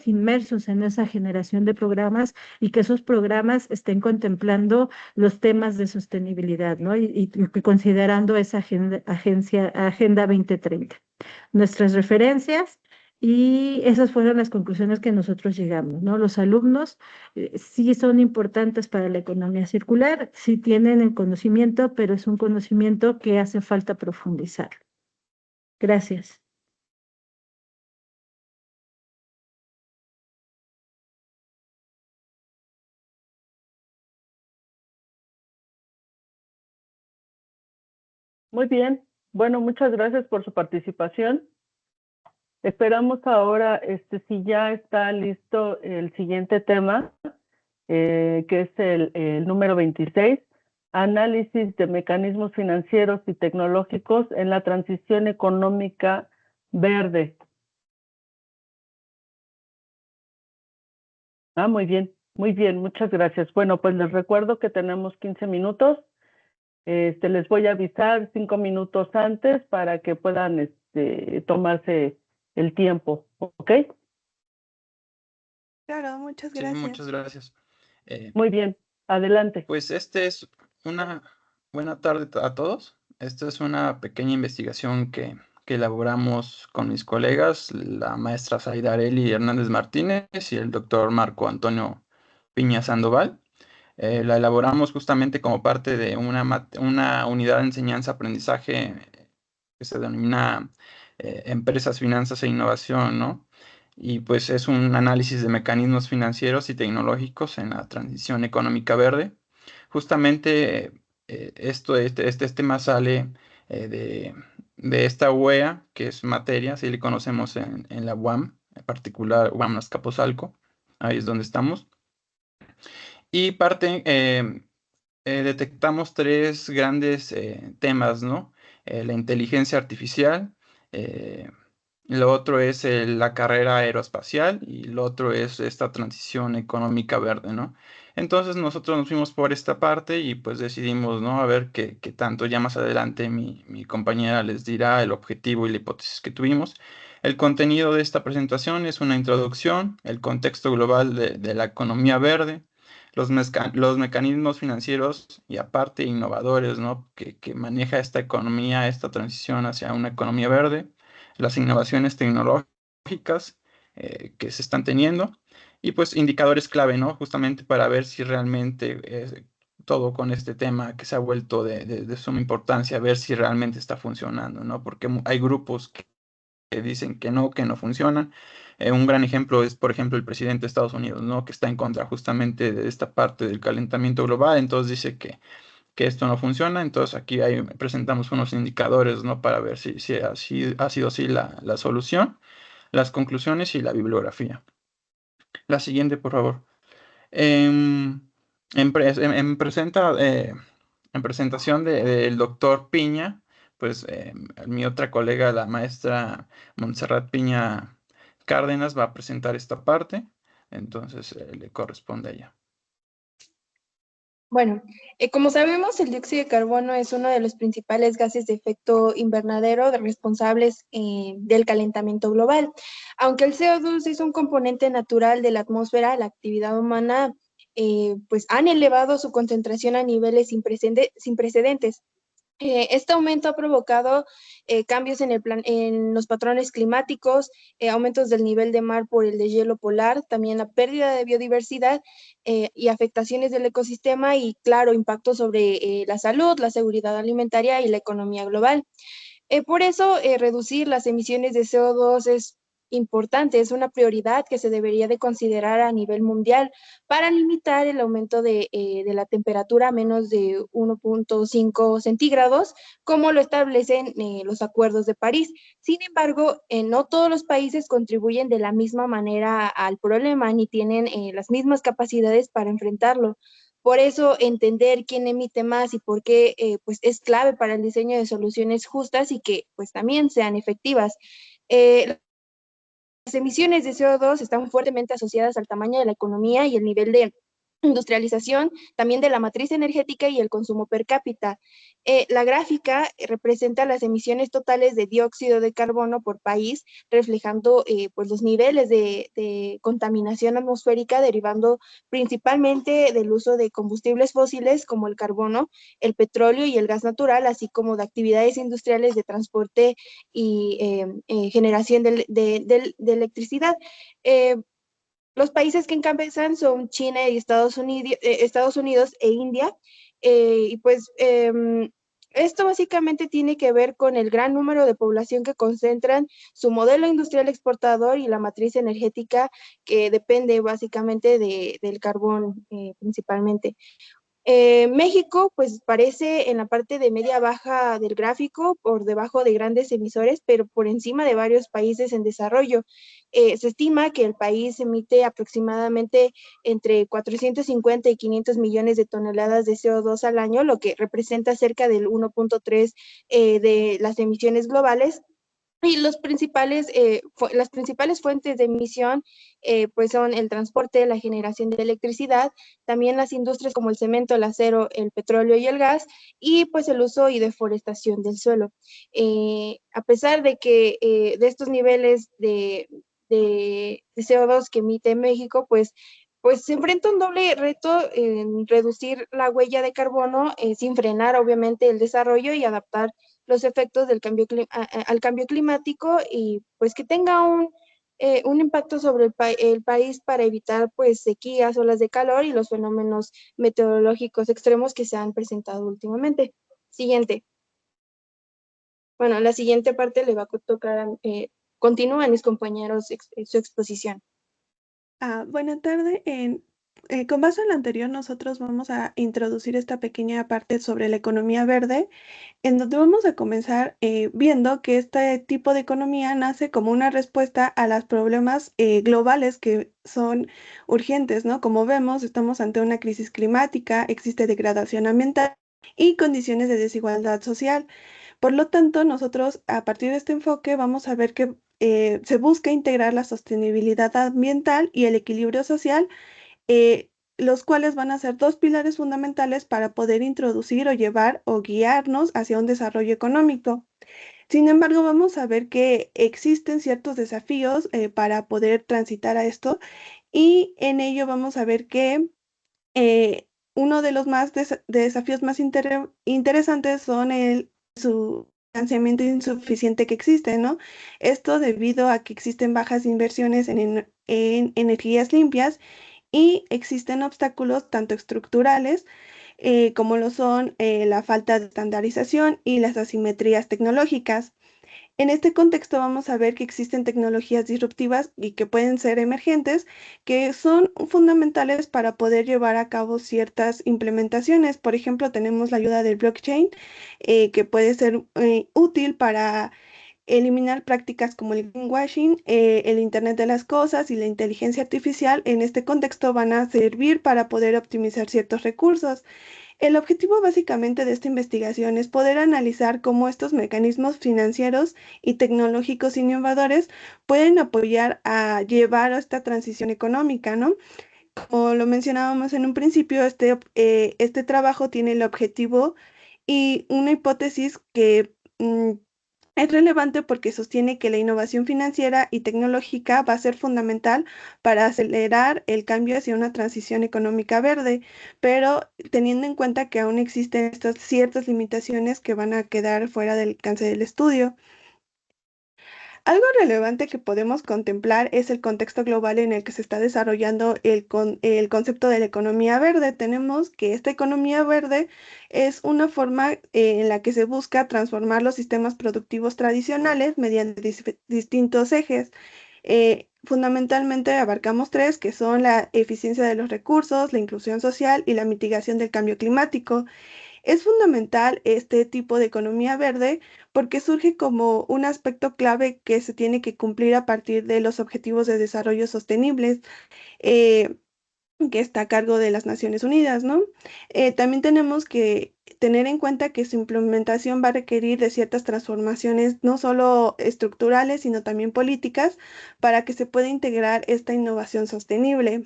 inmersos en esa generación de programas, y que esos programas estén contemplando los temas de sostenibilidad, ¿no? Y considerando esa Agenda 2030. Nuestras referencias. Y esas fueron las conclusiones que nosotros llegamos, ¿no? Los alumnos sí son importantes para la economía circular, sí tienen el conocimiento, pero es un conocimiento que hace falta profundizar. Gracias. Muy bien. Bueno, muchas gracias por su participación. Esperamos ahora, si ya está listo el siguiente tema, que es el número 26, análisis de mecanismos financieros y tecnológicos en la transición económica verde. Muy bien, muchas gracias. Bueno, pues les recuerdo que tenemos 15 minutos. Les voy a avisar 5 minutos antes para que puedan tomarse el tiempo, ¿ok? Claro, muchas gracias. Sí, muchas gracias. Muy bien, adelante. Pues es una buena tarde a todos. Esta es una pequeña investigación que elaboramos con mis colegas, la maestra Zaida Areli Hernández Martínez y el doctor Marco Antonio Piña Sandoval. La elaboramos justamente como parte de una unidad de enseñanza-aprendizaje que que se denomina Empresas, Finanzas e Innovación, ¿no? Y pues es un análisis de mecanismos financieros y tecnológicos en la transición económica verde. Justamente este tema sale de esta UEA, que es materia, así le conocemos en la UAM, en particular UAM Azcapotzalco, ahí es donde estamos. Y detectamos tres grandes temas, ¿no? La inteligencia artificial, lo otro es la carrera aeroespacial y lo otro es esta transición económica verde, ¿no? Entonces nosotros nos fuimos por esta parte y pues decidimos, ¿no? A ver qué tanto. Ya más adelante mi compañera les dirá el objetivo y la hipótesis que tuvimos. El contenido de esta presentación es una introducción, el contexto global de la economía verde, los mecanismos financieros y aparte innovadores, ¿no? Que maneja esta economía, esta transición hacia una economía verde, las innovaciones tecnológicas que se están teniendo y pues indicadores clave, ¿no? Justamente para ver si realmente todo con este tema que se ha vuelto de suma importancia, ver si realmente está funcionando, ¿no? Porque hay grupos que dicen que no funcionan. Un gran ejemplo es, por ejemplo, el presidente de Estados Unidos, ¿no? Que está en contra justamente de esta parte del calentamiento global, entonces dice que esto no funciona. Entonces aquí presentamos unos indicadores, ¿no? Para ver si ha sido así la solución, las conclusiones y la bibliografía. La siguiente, por favor. En, en presentación del doctor Piña, pues mi otra colega, la maestra Montserrat Piña Cárdenas, va a presentar esta parte, entonces le corresponde a ella. Bueno, como sabemos, el dióxido de carbono es uno de los principales gases de efecto invernadero responsables del calentamiento global. Aunque el CO2 es un componente natural de la atmósfera, la actividad humana pues han elevado su concentración a niveles sin precedentes. Este aumento ha provocado cambios en los patrones climáticos, aumentos del nivel de mar por el deshielo polar, también la pérdida de biodiversidad y afectaciones del ecosistema y, claro, impactos sobre la salud, la seguridad alimentaria y la economía global. Por eso, reducir las emisiones de CO2 es importante, es una prioridad que se debería de considerar a nivel mundial para limitar el aumento de la temperatura a menos de 1.5 centígrados, como lo establecen los acuerdos de París. Sin embargo, no todos los países contribuyen de la misma manera al problema, ni tienen las mismas capacidades para enfrentarlo. Por eso, entender quién emite más y por qué pues es clave para el diseño de soluciones justas y que pues también sean efectivas. Las emisiones de CO2 están fuertemente asociadas al tamaño de la economía y el nivel de industrialización, también de la matriz energética y el consumo per cápita. La gráfica representa las emisiones totales de dióxido de carbono por país, reflejando pues los niveles de contaminación atmosférica derivando principalmente del uso de combustibles fósiles como el carbono, el petróleo y el gas natural, así como de actividades industriales de transporte y generación de electricidad. Los países que encabezan son China y Estados Unidos e India. Y pues esto básicamente tiene que ver con el gran número de población que concentran, su modelo industrial exportador y la matriz energética que depende básicamente del carbón principalmente. México, pues parece en la parte de media baja del gráfico, por debajo de grandes emisores, pero por encima de varios países en desarrollo. Se estima que el país emite aproximadamente entre 450 y 500 millones de toneladas de CO2 al año, lo que representa cerca del 1.3 de las emisiones globales. Y las principales fuentes de emisión pues son el transporte, la generación de electricidad, también las industrias como el cemento, el acero, el petróleo y el gas, y pues el uso y deforestación del suelo. A pesar de que de estos niveles de CO2 que emite México, pues se enfrenta un doble reto en reducir la huella de carbono sin frenar obviamente el desarrollo y adaptar los efectos del al cambio climático y pues que tenga un impacto sobre el país para evitar pues sequías, olas de calor y los fenómenos meteorológicos extremos que se han presentado últimamente. Siguiente. Bueno, la siguiente parte le va a tocar, continúan mis compañeros su exposición. Buenas tardes. Con base en lo anterior, nosotros vamos a introducir esta pequeña parte sobre la economía verde, en donde vamos a comenzar viendo que este tipo de economía nace como una respuesta a los problemas globales que son urgentes, ¿no? Como vemos, estamos ante una crisis climática, existe degradación ambiental y condiciones de desigualdad social. Por lo tanto, nosotros a partir de este enfoque vamos a ver que se busca integrar la sostenibilidad ambiental y el equilibrio social, los cuales van a ser dos pilares fundamentales para poder introducir o llevar o guiarnos hacia un desarrollo económico. Sin embargo, vamos a ver que existen ciertos desafíos para poder transitar a esto, y en ello vamos a ver que uno de los desafíos más interesantes son su financiamiento insuficiente que existe, ¿no? Esto debido a que existen bajas inversiones en energías limpias y existen obstáculos tanto estructurales como lo son la falta de estandarización y las asimetrías tecnológicas. En este contexto vamos a ver que existen tecnologías disruptivas y que pueden ser emergentes, que son fundamentales para poder llevar a cabo ciertas implementaciones. Por ejemplo, tenemos la ayuda del blockchain, que puede ser útil para eliminar prácticas como el greenwashing, el Internet de las Cosas y la inteligencia artificial. En este contexto van a servir para poder optimizar ciertos recursos. El objetivo básicamente de esta investigación es poder analizar cómo estos mecanismos financieros y tecnológicos innovadores pueden apoyar a llevar a esta transición económica, ¿no? Como lo mencionábamos en un principio, este trabajo tiene el objetivo y una hipótesis que es relevante porque sostiene que la innovación financiera y tecnológica va a ser fundamental para acelerar el cambio hacia una transición económica verde, pero teniendo en cuenta que aún existen estas ciertas limitaciones que van a quedar fuera del alcance del estudio. Algo relevante que podemos contemplar es el contexto global en el que se está desarrollando el concepto de la economía verde. Tenemos que esta economía verde es una forma en la que se busca transformar los sistemas productivos tradicionales mediante distintos ejes. Fundamentalmente abarcamos tres, que son la eficiencia de los recursos, la inclusión social y la mitigación del cambio climático. Es fundamental este tipo de economía verde porque surge como un aspecto clave que se tiene que cumplir a partir de los Objetivos de Desarrollo Sostenibles, eh, que está a cargo de las Naciones Unidas, ¿no? También tenemos que tener en cuenta que su implementación va a requerir de ciertas transformaciones, no solo estructurales, sino también políticas, para que se pueda integrar esta innovación sostenible.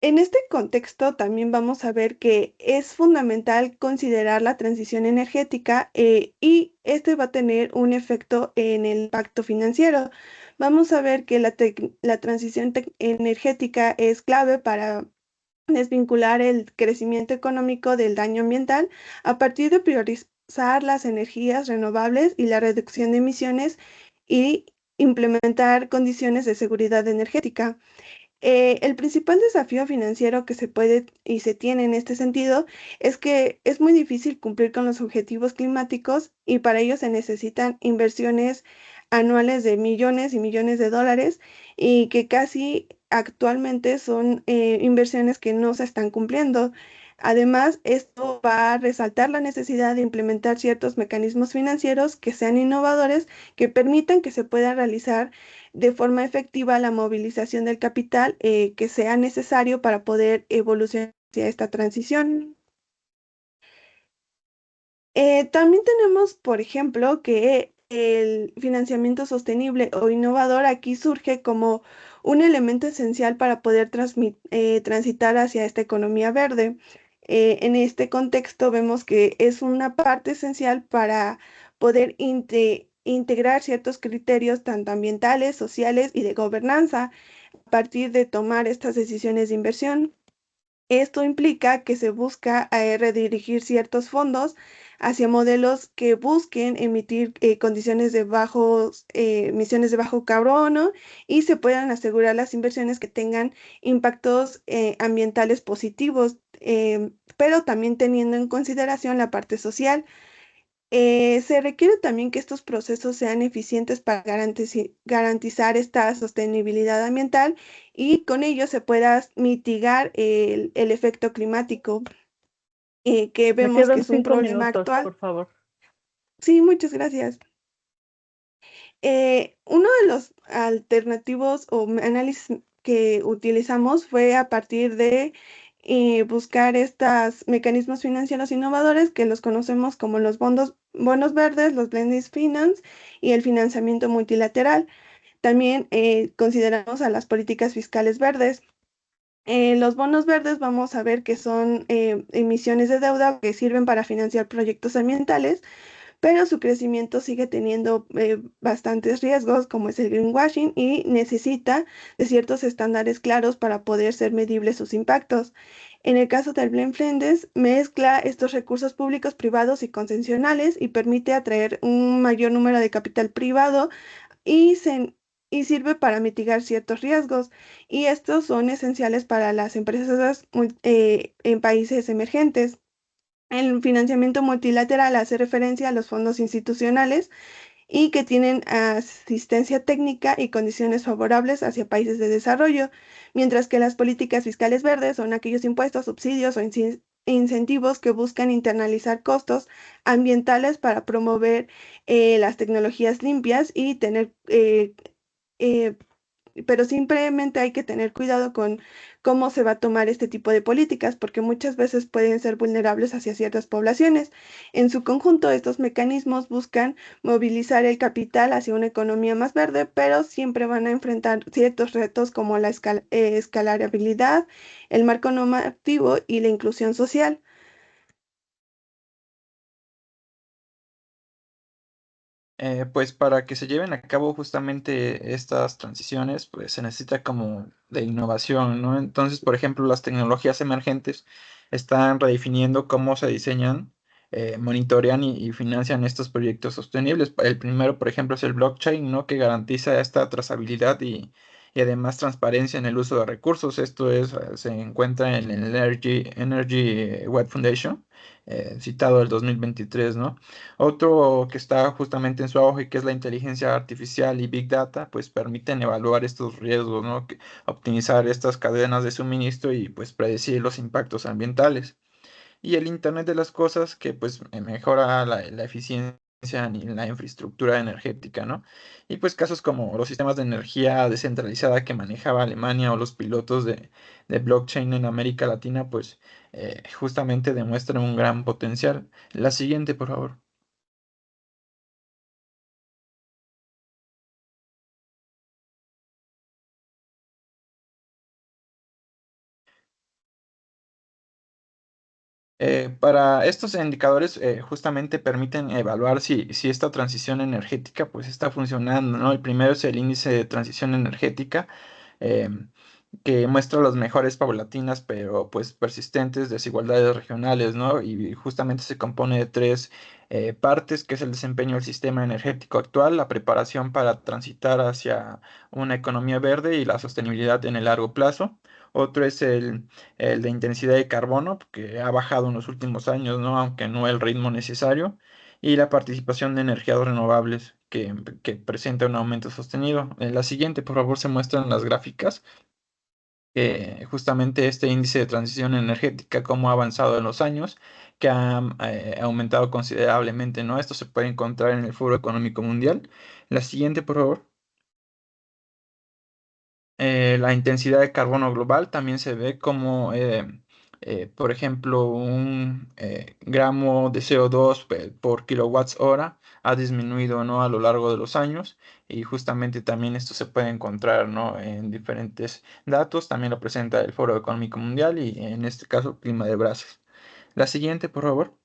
En este contexto también vamos a ver que es fundamental considerar la transición energética, y este va a tener un efecto en el impacto financiero. Vamos a ver que la transición energética es clave para desvincular el crecimiento económico del daño ambiental a partir de priorizar las energías renovables y la reducción de emisiones y implementar condiciones de seguridad energética. El principal desafío financiero que se puede y se tiene en este sentido es que es muy difícil cumplir con los objetivos climáticos, y para ello se necesitan inversiones anuales de millones y millones de dólares, y que casi actualmente son inversiones que no se están cumpliendo. Además, esto va a resaltar la necesidad de implementar ciertos mecanismos financieros que sean innovadores, que permitan que se pueda realizar de forma efectiva la movilización del capital que sea necesario para poder evolucionar hacia esta transición. También tenemos, por ejemplo, que el financiamiento sostenible o innovador aquí surge como un elemento esencial para poder transitar hacia esta economía verde. En este contexto vemos que es una parte esencial para poder integrar ciertos criterios tanto ambientales, sociales y de gobernanza a partir de tomar estas decisiones de inversión. Esto implica que se busca redirigir ciertos fondos hacia modelos que busquen emitir emisiones de bajo carbono, y se puedan asegurar las inversiones que tengan impactos ambientales positivos, pero también teniendo en consideración la parte social. Se requiere también que estos procesos sean eficientes para garantizar esta sostenibilidad ambiental y con ello se pueda mitigar el efecto climático, que Me vemos que quedan es un 5 problema minutos, actual. por favor. Sí, muchas gracias. Uno de los alternativos o análisis que utilizamos fue a partir de buscar estos mecanismos financieros innovadores que los conocemos como los bonos verdes, los blended finance y el financiamiento multilateral. También consideramos a las políticas fiscales verdes. Los bonos verdes vamos a ver que son emisiones de deuda que sirven para financiar proyectos ambientales, pero su crecimiento sigue teniendo bastantes riesgos, como es el greenwashing, y necesita de ciertos estándares claros para poder ser medibles sus impactos. En el caso del Blend Finance, mezcla estos recursos públicos, privados y concesionales y permite atraer un mayor número de capital privado y, y sirve para mitigar ciertos riesgos. Y estos son esenciales para las empresas en países emergentes. El financiamiento multilateral hace referencia a los fondos institucionales y que tienen asistencia técnica y condiciones favorables hacia países de desarrollo, mientras que las políticas fiscales verdes son aquellos impuestos, subsidios o incentivos que buscan internalizar costos ambientales para promover las tecnologías limpias y tener eh, pero simplemente hay que tener cuidado con cómo se va a tomar este tipo de políticas, porque muchas veces pueden ser vulnerables hacia ciertas poblaciones. En su conjunto, estos mecanismos buscan movilizar el capital hacia una economía más verde, pero siempre van a enfrentar ciertos retos como la escalabilidad, el marco normativo y la inclusión social. Pues para que se lleven a cabo justamente estas transiciones, pues se necesita como de innovación, ¿no? Entonces, por ejemplo, las tecnologías emergentes están redefiniendo cómo se diseñan, monitorean y financian estos proyectos sostenibles. El primero, por ejemplo, es el blockchain, ¿no? Que garantiza esta trazabilidad y además transparencia en el uso de recursos. Esto es, se encuentra en el Energy Web Foundation, citado del 2023, ¿no? Otro que está justamente en su auge, que es la inteligencia artificial y Big Data, pues permiten evaluar estos riesgos, ¿no? Optimizar estas cadenas de suministro y pues predecir los impactos ambientales. Y el Internet de las cosas, que pues mejora la eficiencia en la infraestructura energética, ¿no? Y pues casos como los sistemas de energía descentralizada que manejaba Alemania o los pilotos de blockchain en América Latina, pues justamente demuestran un gran potencial. La siguiente, por favor. Para estos indicadores justamente permiten evaluar si esta transición energética pues está funcionando, ¿no? El primero es el índice de transición energética, eh, que muestra las mejores paulatinas pero pues persistentes desigualdades regionales, ¿no? Y justamente se compone de tres partes, que es el desempeño del sistema energético actual, la preparación para transitar hacia una economía verde y la sostenibilidad en el largo plazo. Otro es el de intensidad de carbono, que ha bajado en los últimos años, ¿no? Aunque no el ritmo necesario. Y la participación de energías renovables, que presenta un aumento sostenido. En la siguiente, por favor, se muestran las gráficas. Justamente este índice de transición energética, cómo ha avanzado en los años, que ha aumentado considerablemente, ¿no? Esto se puede encontrar en el Foro Económico Mundial. La siguiente, por favor. La intensidad de carbono global también se ve como, por ejemplo, un gramo de CO2 por kilowatts hora ha disminuido, ¿no? A lo largo de los años, y justamente también esto se puede encontrar, ¿no? En diferentes datos. También lo presenta el Foro Económico Mundial y en este caso Clima de Brasas. La siguiente, por favor.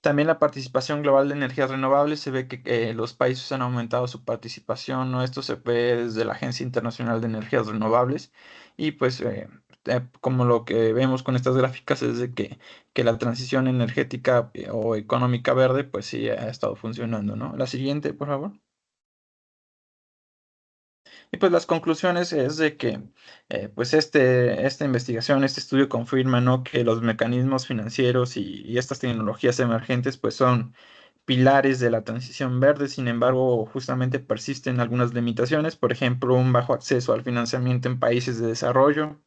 También la participación global de energías renovables, se ve que los países han aumentado su participación, ¿no? Esto se ve desde la Agencia Internacional de Energías Renovables, y pues como lo que vemos con estas gráficas es de que la transición energética o económica verde pues sí ha estado funcionando, ¿no? La siguiente, por favor. Y pues las conclusiones es de que pues esta investigación, este estudio confirma, ¿no?, que los mecanismos financieros y estas tecnologías emergentes pues son pilares de la transición verde. Sin embargo, justamente persisten algunas limitaciones, por ejemplo, un bajo acceso al financiamiento en países de desarrollo,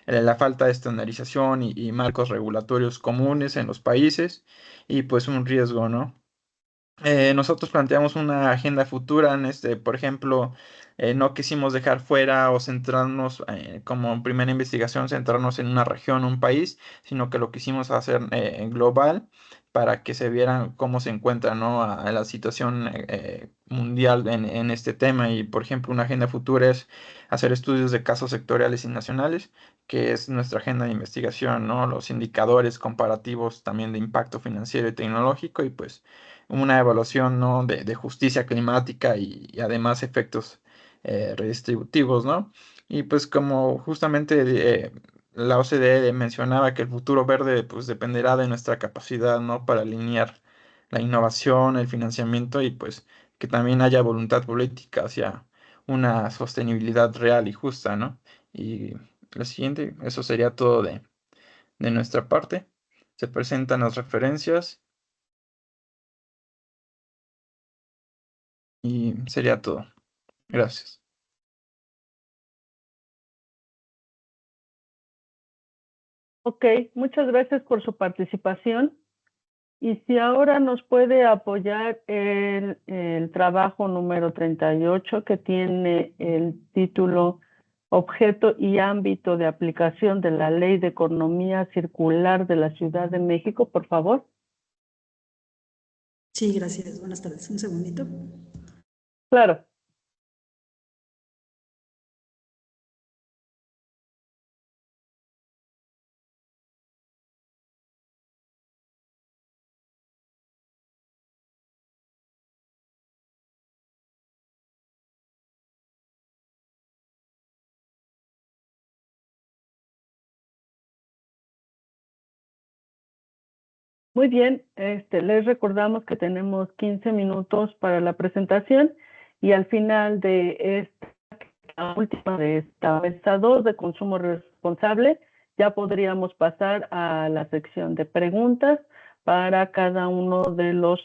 la falta de estandarización y marcos regulatorios comunes en los países, y pues un riesgo, ¿no? Nosotros planteamos una agenda futura por ejemplo, no quisimos dejar fuera o centrarnos, como primera investigación, centrarnos en una región, un país, sino que lo quisimos hacer global para que se viera cómo se encuentra, ¿no?, a la situación mundial en este tema. Y, por ejemplo, una agenda futura es hacer estudios de casos sectoriales y nacionales, que es nuestra agenda de investigación, ¿no? Los indicadores comparativos también de impacto financiero y tecnológico, y pues una evaluación, ¿no?, de justicia climática y además efectos redistributivos, ¿no? Y pues como justamente la OCDE mencionaba que el futuro verde pues dependerá de nuestra capacidad, ¿no?, para alinear la innovación, el financiamiento, y pues que también haya voluntad política hacia una sostenibilidad real y justa, ¿no? Y lo siguiente, eso sería todo de nuestra parte. Se presentan las referencias. Y sería todo. Gracias. Ok, muchas gracias por su participación. Y si ahora nos puede apoyar el trabajo número 38, que tiene el título Objeto y ámbito de aplicación de la Ley de Economía Circular de la Ciudad de México, por favor. Sí, gracias. Buenas tardes. Un segundito. Claro. Muy bien, les recordamos que tenemos 15 minutos para la presentación, y al final de la última de esta mesa 2 de consumo responsable, ya podríamos pasar a la sección de preguntas para cada uno de los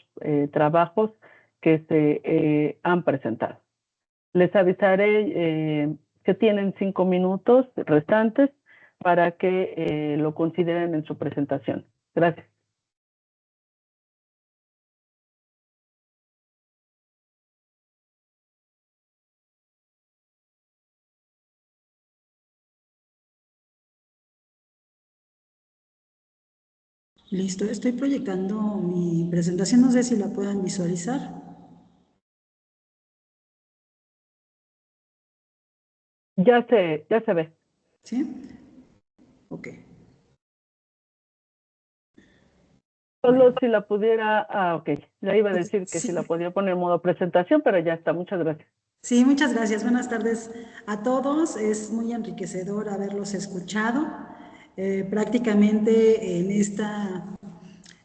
trabajos que se han presentado. Les avisaré que tienen 5 minutos restantes para que lo consideren en su presentación. Gracias. Listo, estoy proyectando mi presentación, no sé si la puedan visualizar. Ya se ve. ¿Sí? Ok. Solo si la pudiera, ok, ya iba a decir que Sí. si la podía poner en modo presentación, pero ya está, muchas gracias. Sí, muchas gracias. Buenas tardes a todos. Es muy enriquecedor haberlos escuchado. Prácticamente en esta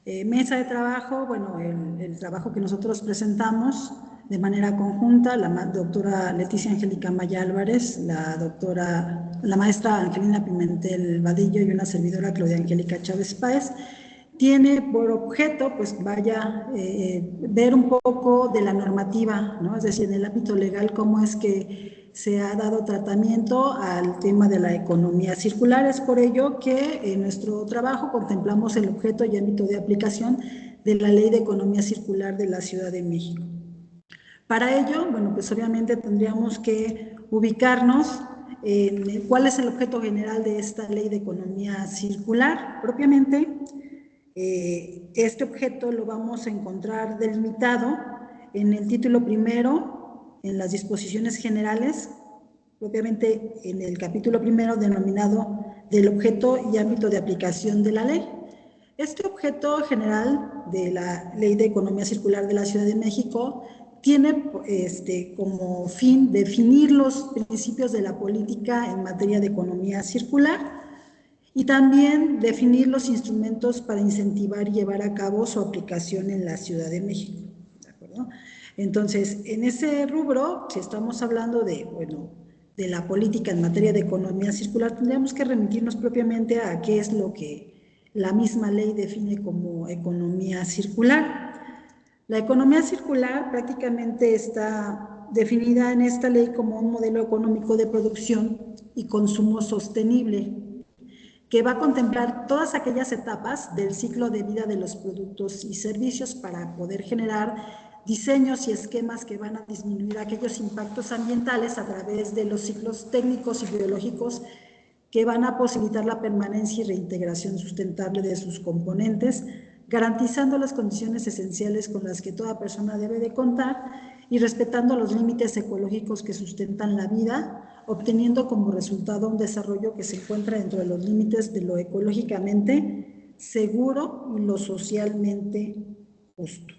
mesa de trabajo, bueno, el trabajo que nosotros presentamos de manera conjunta, la doctora Leticia Angélica Maya Álvarez, la maestra Angelina Pimentel Vadillo y una servidora Claudia Angélica Chávez Páez, tiene por objeto, pues vaya, ver un poco de la normativa, ¿no? Es decir, en el ámbito legal, cómo es que se ha dado tratamiento al tema de la economía circular. Es por ello que en nuestro trabajo contemplamos el objeto y ámbito de aplicación de la Ley de Economía Circular de la Ciudad de México. Para ello, bueno, pues obviamente tendríamos que ubicarnos en cuál es el objeto general de esta Ley de Economía Circular. Propiamente, este objeto lo vamos a encontrar delimitado en el título primero, en las disposiciones generales, propiamente en el capítulo primero denominado del objeto y ámbito de aplicación de la ley. Este objeto general de la Ley de Economía Circular de la Ciudad de México tiene como fin definir los principios de la política en materia de economía circular y también definir los instrumentos para incentivar y llevar a cabo su aplicación en la Ciudad de México. ¿De acuerdo? Entonces, en ese rubro, si estamos hablando de, bueno, de la política en materia de economía circular, tendríamos que remitirnos propiamente a qué es lo que la misma ley define como economía circular. La economía circular prácticamente está definida en esta ley como un modelo económico de producción y consumo sostenible, que va a contemplar todas aquellas etapas del ciclo de vida de los productos y servicios para poder generar diseños y esquemas que van a disminuir aquellos impactos ambientales a través de los ciclos técnicos y biológicos que van a posibilitar la permanencia y reintegración sustentable de sus componentes, garantizando las condiciones esenciales con las que toda persona debe de contar y respetando los límites ecológicos que sustentan la vida, obteniendo como resultado un desarrollo que se encuentra dentro de los límites de lo ecológicamente seguro y lo socialmente justo.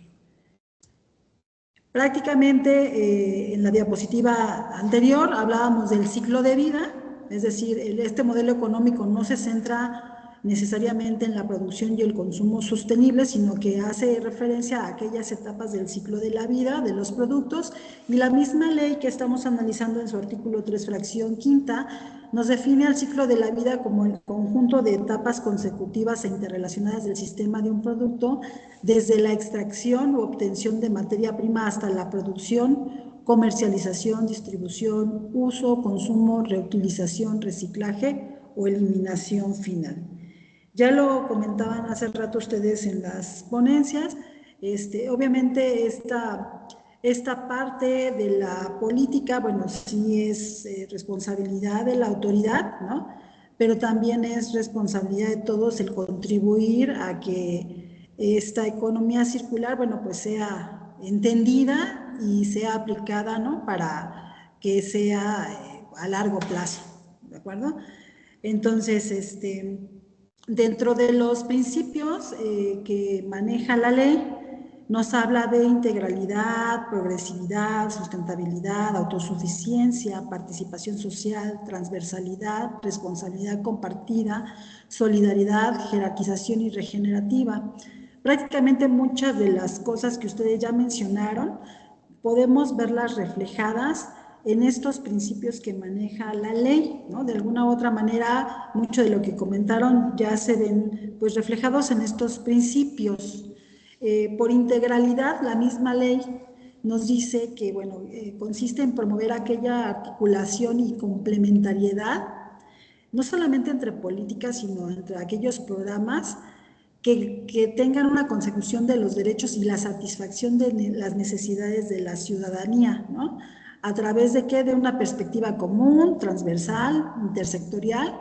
Prácticamente en la diapositiva anterior hablábamos del ciclo de vida, es decir, este modelo económico no se centra necesariamente en la producción y el consumo sostenible, sino que hace referencia a aquellas etapas del ciclo de la vida de los productos, y la misma ley que estamos analizando en su artículo 3, fracción quinta, nos define el ciclo de la vida como el conjunto de etapas consecutivas e interrelacionadas del sistema de un producto, desde la extracción u obtención de materia prima hasta la producción, comercialización, distribución, uso, consumo, reutilización, reciclaje o eliminación final. Ya lo comentaban hace rato ustedes en las ponencias, obviamente esta parte de la política, bueno, sí es responsabilidad de la autoridad, ¿no? Pero también es responsabilidad de todos el contribuir a que esta economía circular, bueno, pues sea entendida y sea aplicada, ¿no? Para que sea a largo plazo, ¿de acuerdo? Entonces, dentro de los principios que maneja la ley, nos habla de integralidad, progresividad, sustentabilidad, autosuficiencia, participación social, transversalidad, responsabilidad compartida, solidaridad, jerarquización y regenerativa. Prácticamente muchas de las cosas que ustedes ya mencionaron, podemos verlas reflejadas en estos principios que maneja la ley, ¿no? De alguna u otra manera, mucho de lo que comentaron ya se ven pues reflejados en estos principios. Por integralidad, la misma ley nos dice que, bueno, consiste en promover aquella articulación y complementariedad, no solamente entre políticas, sino entre aquellos programas que tengan una consecución de los derechos y la satisfacción de las necesidades de la ciudadanía, ¿no? ¿A través de qué? De una perspectiva común, transversal, intersectorial,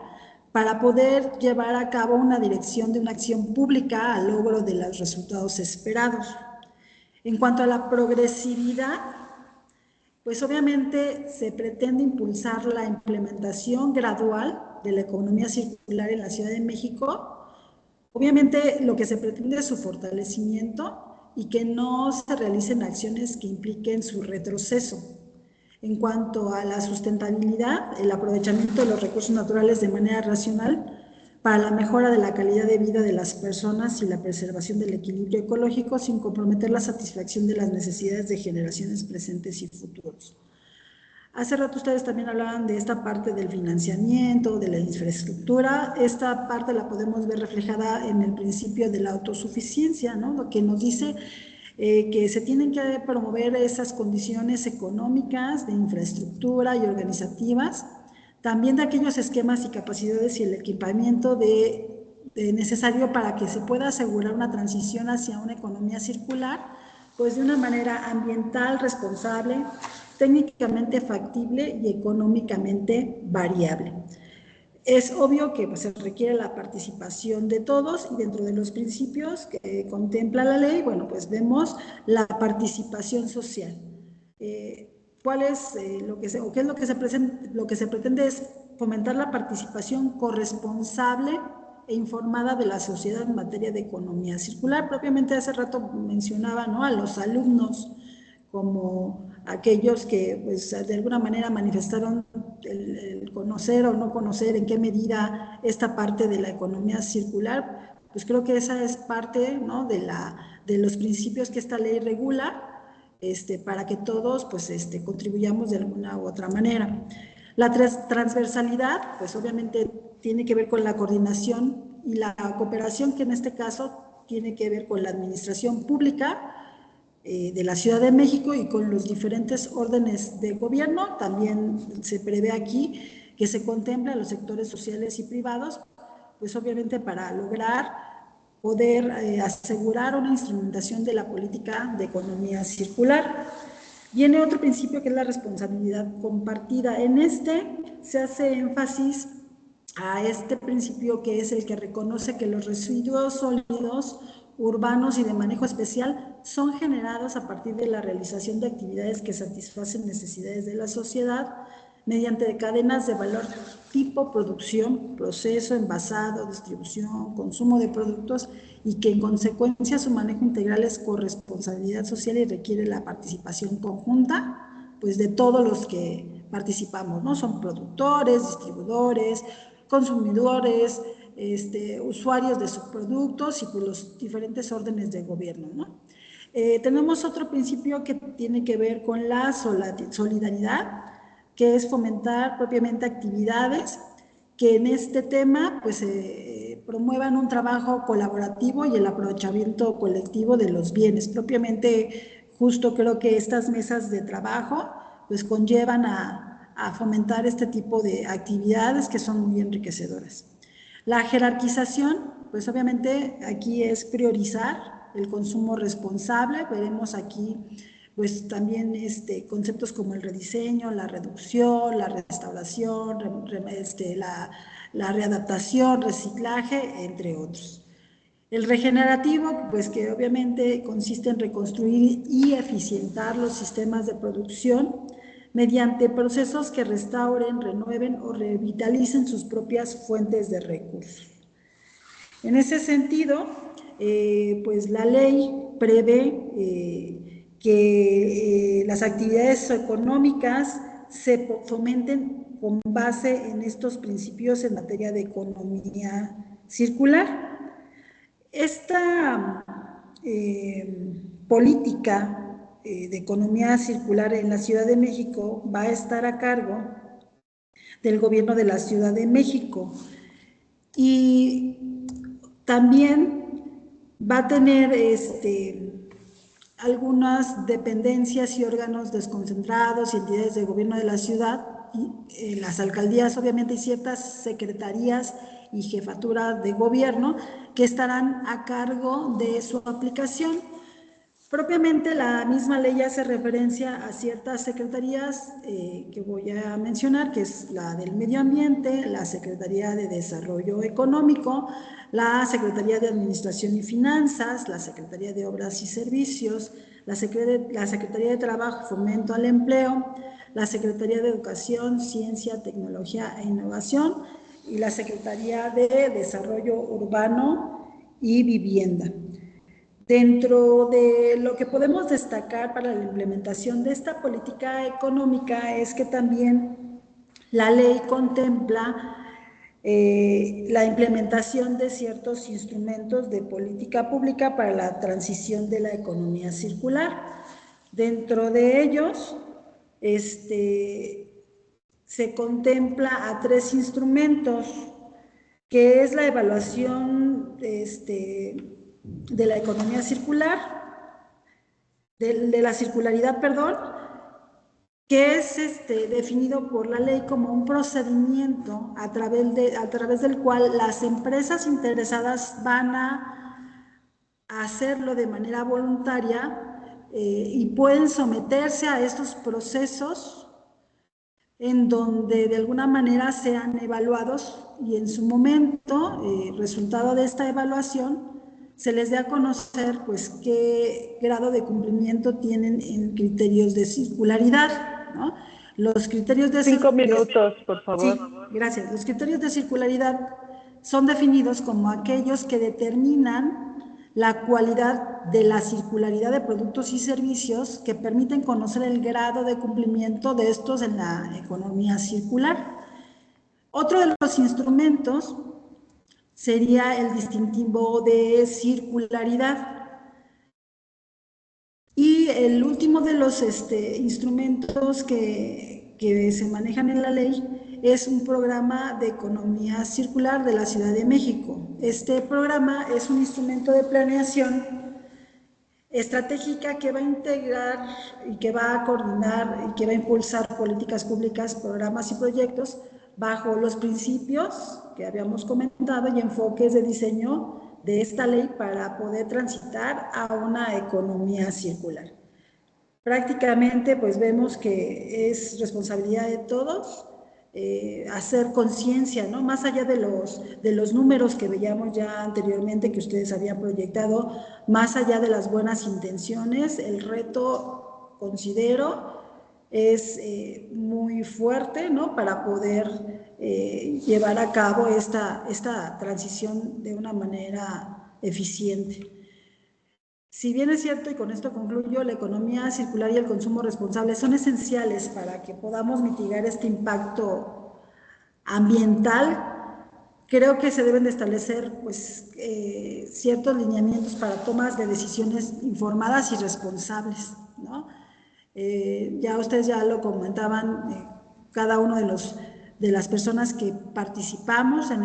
para poder llevar a cabo una dirección de una acción pública al logro de los resultados esperados. En cuanto a la progresividad, pues obviamente se pretende impulsar la implementación gradual de la economía circular en la Ciudad de México. Obviamente lo que se pretende es su fortalecimiento y que no se realicen acciones que impliquen su retroceso. En cuanto a la sustentabilidad, el aprovechamiento de los recursos naturales de manera racional para la mejora de la calidad de vida de las personas y la preservación del equilibrio ecológico sin comprometer la satisfacción de las necesidades de generaciones presentes y futuros. Hace rato ustedes también hablaban de esta parte del financiamiento, de la infraestructura. Esta parte la podemos ver reflejada en el principio de la autosuficiencia, ¿no? Lo que nos dice que se tienen que promover esas condiciones económicas, de infraestructura y organizativas, también de aquellos esquemas y capacidades y el equipamiento necesario para que se pueda asegurar una transición hacia una economía circular, pues de una manera ambiental, responsable, técnicamente factible y económicamente variable. Es obvio que pues, se requiere la participación de todos y dentro de los principios que contempla la ley, bueno, pues vemos la participación social. ¿Cuál es lo que se pretende es fomentar la participación corresponsable e informada de la sociedad en materia de economía circular? Propiamente hace rato mencionaba, ¿no?, a los alumnos como aquellos que pues, de alguna manera manifestaron el conocer o no conocer en qué medida esta parte de la economía circular, pues creo que esa es parte, ¿no?, de los principios que esta ley regula para que todos pues, contribuyamos de alguna u otra manera. La transversalidad, pues obviamente tiene que ver con la coordinación y la cooperación, que en este caso tiene que ver con la administración pública de la Ciudad de México y con los diferentes órdenes de gobierno. También se prevé aquí que se contempla a los sectores sociales y privados, pues obviamente para lograr poder asegurar una instrumentación de la política de economía circular. Viene otro principio que es la responsabilidad compartida. En se hace énfasis a este principio, que es el que reconoce que los residuos sólidos urbanos y de manejo especial son generados a partir de la realización de actividades que satisfacen necesidades de la sociedad mediante cadenas de valor tipo producción, proceso, envasado, distribución, consumo de productos, y que en consecuencia su manejo integral es corresponsabilidad social y requiere la participación conjunta pues de todos los que participamos, ¿no? Son productores, distribuidores, consumidores, usuarios de subproductos y pues los diferentes órdenes de gobierno, ¿no? Tenemos otro principio que tiene que ver con la solidaridad, que es fomentar propiamente actividades que en este tema pues promuevan un trabajo colaborativo y el aprovechamiento colectivo de los bienes. Propiamente, justo creo que estas mesas de trabajo pues conllevan a fomentar este tipo de actividades que son muy enriquecedoras. La jerarquización, pues obviamente aquí es priorizar el consumo responsable. Veremos aquí pues también conceptos como el rediseño, la reducción, la restauración, la readaptación, reciclaje, entre otros. El regenerativo, pues que obviamente consiste en reconstruir y eficientar los sistemas de producción mediante procesos que restauren, renueven o revitalicen sus propias fuentes de recursos. En ese sentido, pues la ley prevé que las actividades económicas se fomenten con base en estos principios en materia de economía circular. Esta política de economía circular en la Ciudad de México va a estar a cargo del gobierno de la Ciudad de México, y también va a tener algunas dependencias y órganos desconcentrados y entidades de gobierno de la ciudad, y las alcaldías obviamente, y ciertas secretarías y jefaturas de gobierno que estarán a cargo de su aplicación. Propiamente la misma ley hace referencia a ciertas secretarías que voy a mencionar, que es la del Medio Ambiente, la Secretaría de Desarrollo Económico, la Secretaría de Administración y Finanzas, la Secretaría de Obras y Servicios, la Secretaría de Trabajo, Fomento al Empleo, la Secretaría de Educación, Ciencia, Tecnología e Innovación y la Secretaría de Desarrollo Urbano y Vivienda. Dentro de lo que podemos destacar para la implementación de esta política económica es que también la ley contempla la implementación de ciertos instrumentos de política pública para la transición de la economía circular. Dentro de ellos, se contempla a 3 instrumentos, que es la evaluación de la economía circular, de la circularidad, perdón, que es definido por la ley como un procedimiento a través del cual las empresas interesadas van a hacerlo de manera voluntaria y pueden someterse a estos procesos en donde de alguna manera sean evaluados, y en su momento, resultado de esta evaluación, se les dé a conocer pues qué grado de cumplimiento tienen en criterios de circularidad, ¿no? Los criterios de 5 minutos, por favor. Sí, gracias. Los criterios de circularidad son definidos como aquellos que determinan la cualidad de la circularidad de productos y servicios que permiten conocer el grado de cumplimiento de estos en la economía circular. Otro de los instrumentos sería el distintivo de circularidad. Y el último de los instrumentos que se manejan en la ley es un programa de economía circular de la Ciudad de México. Este programa es un instrumento de planeación estratégica que va a integrar y que va a coordinar y que va a impulsar políticas públicas, programas y proyectos bajo los principios que habíamos comentado y enfoques de diseño de esta ley para poder transitar a una economía circular. Prácticamente pues vemos que es responsabilidad de todos hacer conciencia, ¿no? Más allá de los números que veíamos ya anteriormente que ustedes habían proyectado, más allá de las buenas intenciones, el reto, considero, es muy fuerte, ¿no? Para poder llevar a cabo esta transición de una manera eficiente. Si bien es cierto, y con esto concluyo, la economía circular y el consumo responsable son esenciales para que podamos mitigar este impacto ambiental, creo que se deben de establecer pues, ciertos lineamientos para tomas de decisiones informadas y responsables, ¿no? Ya ustedes ya lo comentaban, cada uno de las personas que participamos en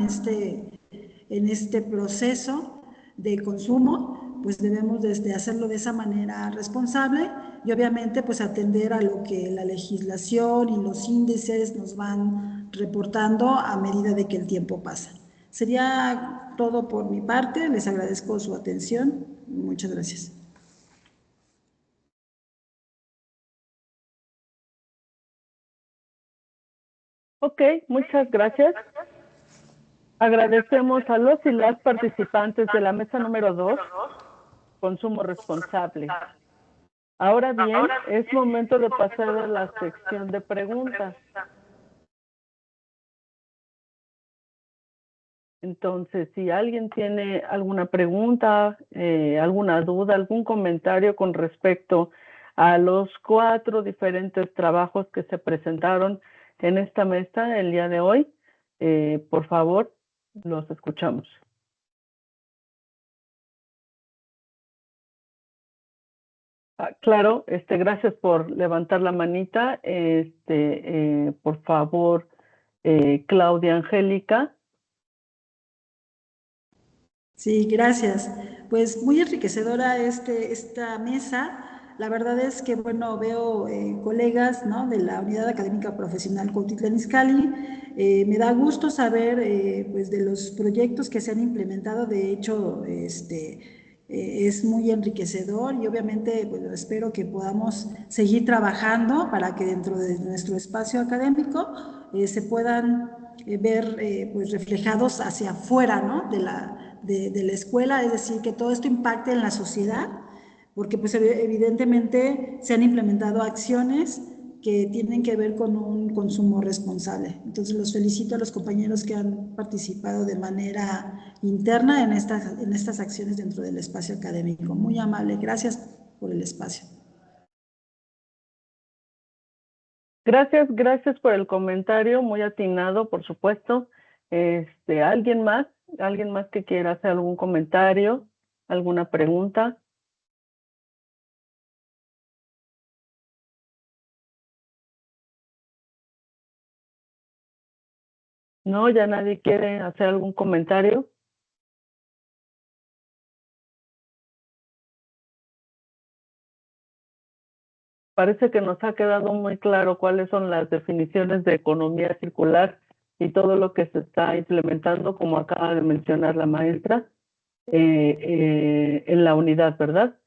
este proceso de consumo, pues debemos de hacerlo de esa manera responsable y obviamente pues atender a lo que la legislación y los índices nos van reportando a medida de que el tiempo pasa. Sería todo por mi parte, les agradezco su atención, muchas gracias. Ok, muchas gracias. Agradecemos a los y las participantes de la mesa número 2, consumo responsable. Ahora bien, es momento de pasar a la sección de preguntas. Entonces, si alguien tiene alguna pregunta, alguna duda, algún comentario con respecto a los 4 diferentes trabajos que se presentaron en esta mesa el día de hoy, por favor, los escuchamos. Claro, gracias por levantar la manita. Por favor, Claudia Angélica. Sí, gracias. Pues muy enriquecedora esta mesa. La verdad es que, bueno, veo colegas, ¿no? De la Unidad Académica Profesional Cuautitlán Izcalli. Me da gusto saber, pues, de los proyectos que se han implementado. De hecho, es muy enriquecedor y obviamente, pues, espero que podamos seguir trabajando para que dentro de nuestro espacio académico se puedan ver, pues, reflejados hacia afuera, ¿no? De la escuela, es decir, que todo esto impacte en la sociedad, porque pues evidentemente se han implementado acciones que tienen que ver con un consumo responsable. Entonces los felicito a los compañeros que han participado de manera interna en estas acciones dentro del espacio académico. Muy amable, gracias por el espacio. Gracias por el comentario, muy atinado, por supuesto. ¿Alguien más que quiera hacer algún comentario, alguna pregunta? No, ya nadie quiere hacer algún comentario. Parece que nos ha quedado muy claro cuáles son las definiciones de economía circular y todo lo que se está implementando, como acaba de mencionar la maestra, en la unidad, ¿verdad?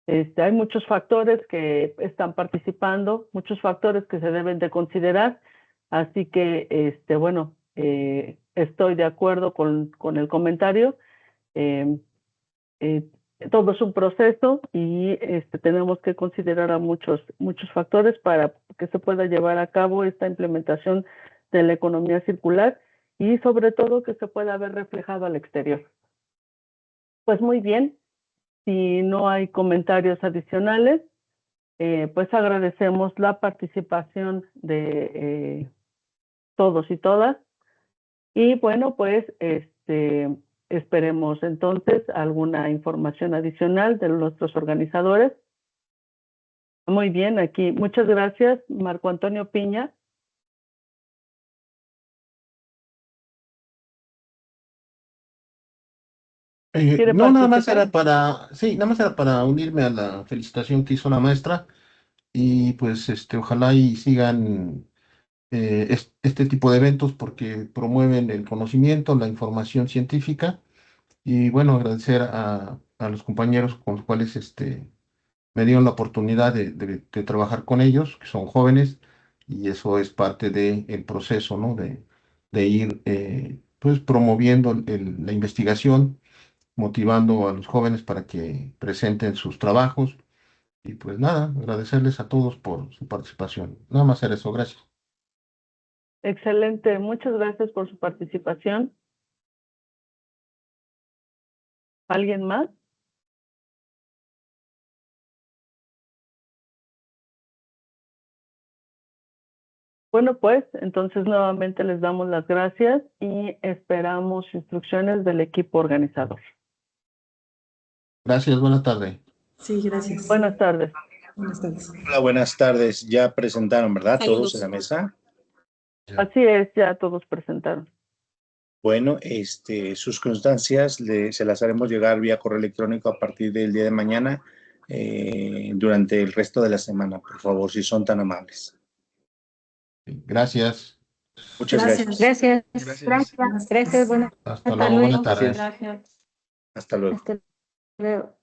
Hay muchos factores que están participando, muchos factores que se deben de considerar, así que, bueno, estoy de acuerdo con el comentario. Todo es un proceso y tenemos que considerar a muchos factores para que se pueda llevar a cabo esta implementación de la economía circular y sobre todo que se pueda ver reflejado al exterior. Pues muy bien, si no hay comentarios adicionales, pues agradecemos la participación de todos y todas y bueno, pues esperemos entonces alguna información adicional de nuestros organizadores Muy bien, aquí. Muchas gracias, Marco Antonio Piña. ¿Quiere No, nada más participar? era nada más era para unirme a la felicitación que hizo la maestra y pues ojalá y sigan este tipo de eventos porque promueven el conocimiento, la información científica y bueno, agradecer a los compañeros con los cuales me dieron la oportunidad de trabajar con ellos, que son jóvenes y eso es parte del proceso, ¿no? De ir pues promoviendo la investigación, motivando a los jóvenes para que presenten sus trabajos y pues nada, agradecerles a todos por su participación. Nada más era eso, gracias. Excelente, muchas gracias por su participación. ¿Alguien más? Bueno, pues entonces nuevamente les damos las gracias y esperamos instrucciones del equipo organizador. Gracias, buena tarde. Sí, gracias. Buenas tardes. Buenas tardes. Hola, buenas tardes. Ya presentaron, ¿verdad? Saludos. Todos en la mesa. Así es, ya todos presentaron. Bueno, sus constancias se las haremos llegar vía correo electrónico a partir del día de mañana, durante el resto de la semana, por favor, si son tan amables. Gracias. Muchas gracias. Gracias. Gracias. Gracias. Buenas Hasta luego, buenas tardes. Gracias. Hasta luego. Hasta luego.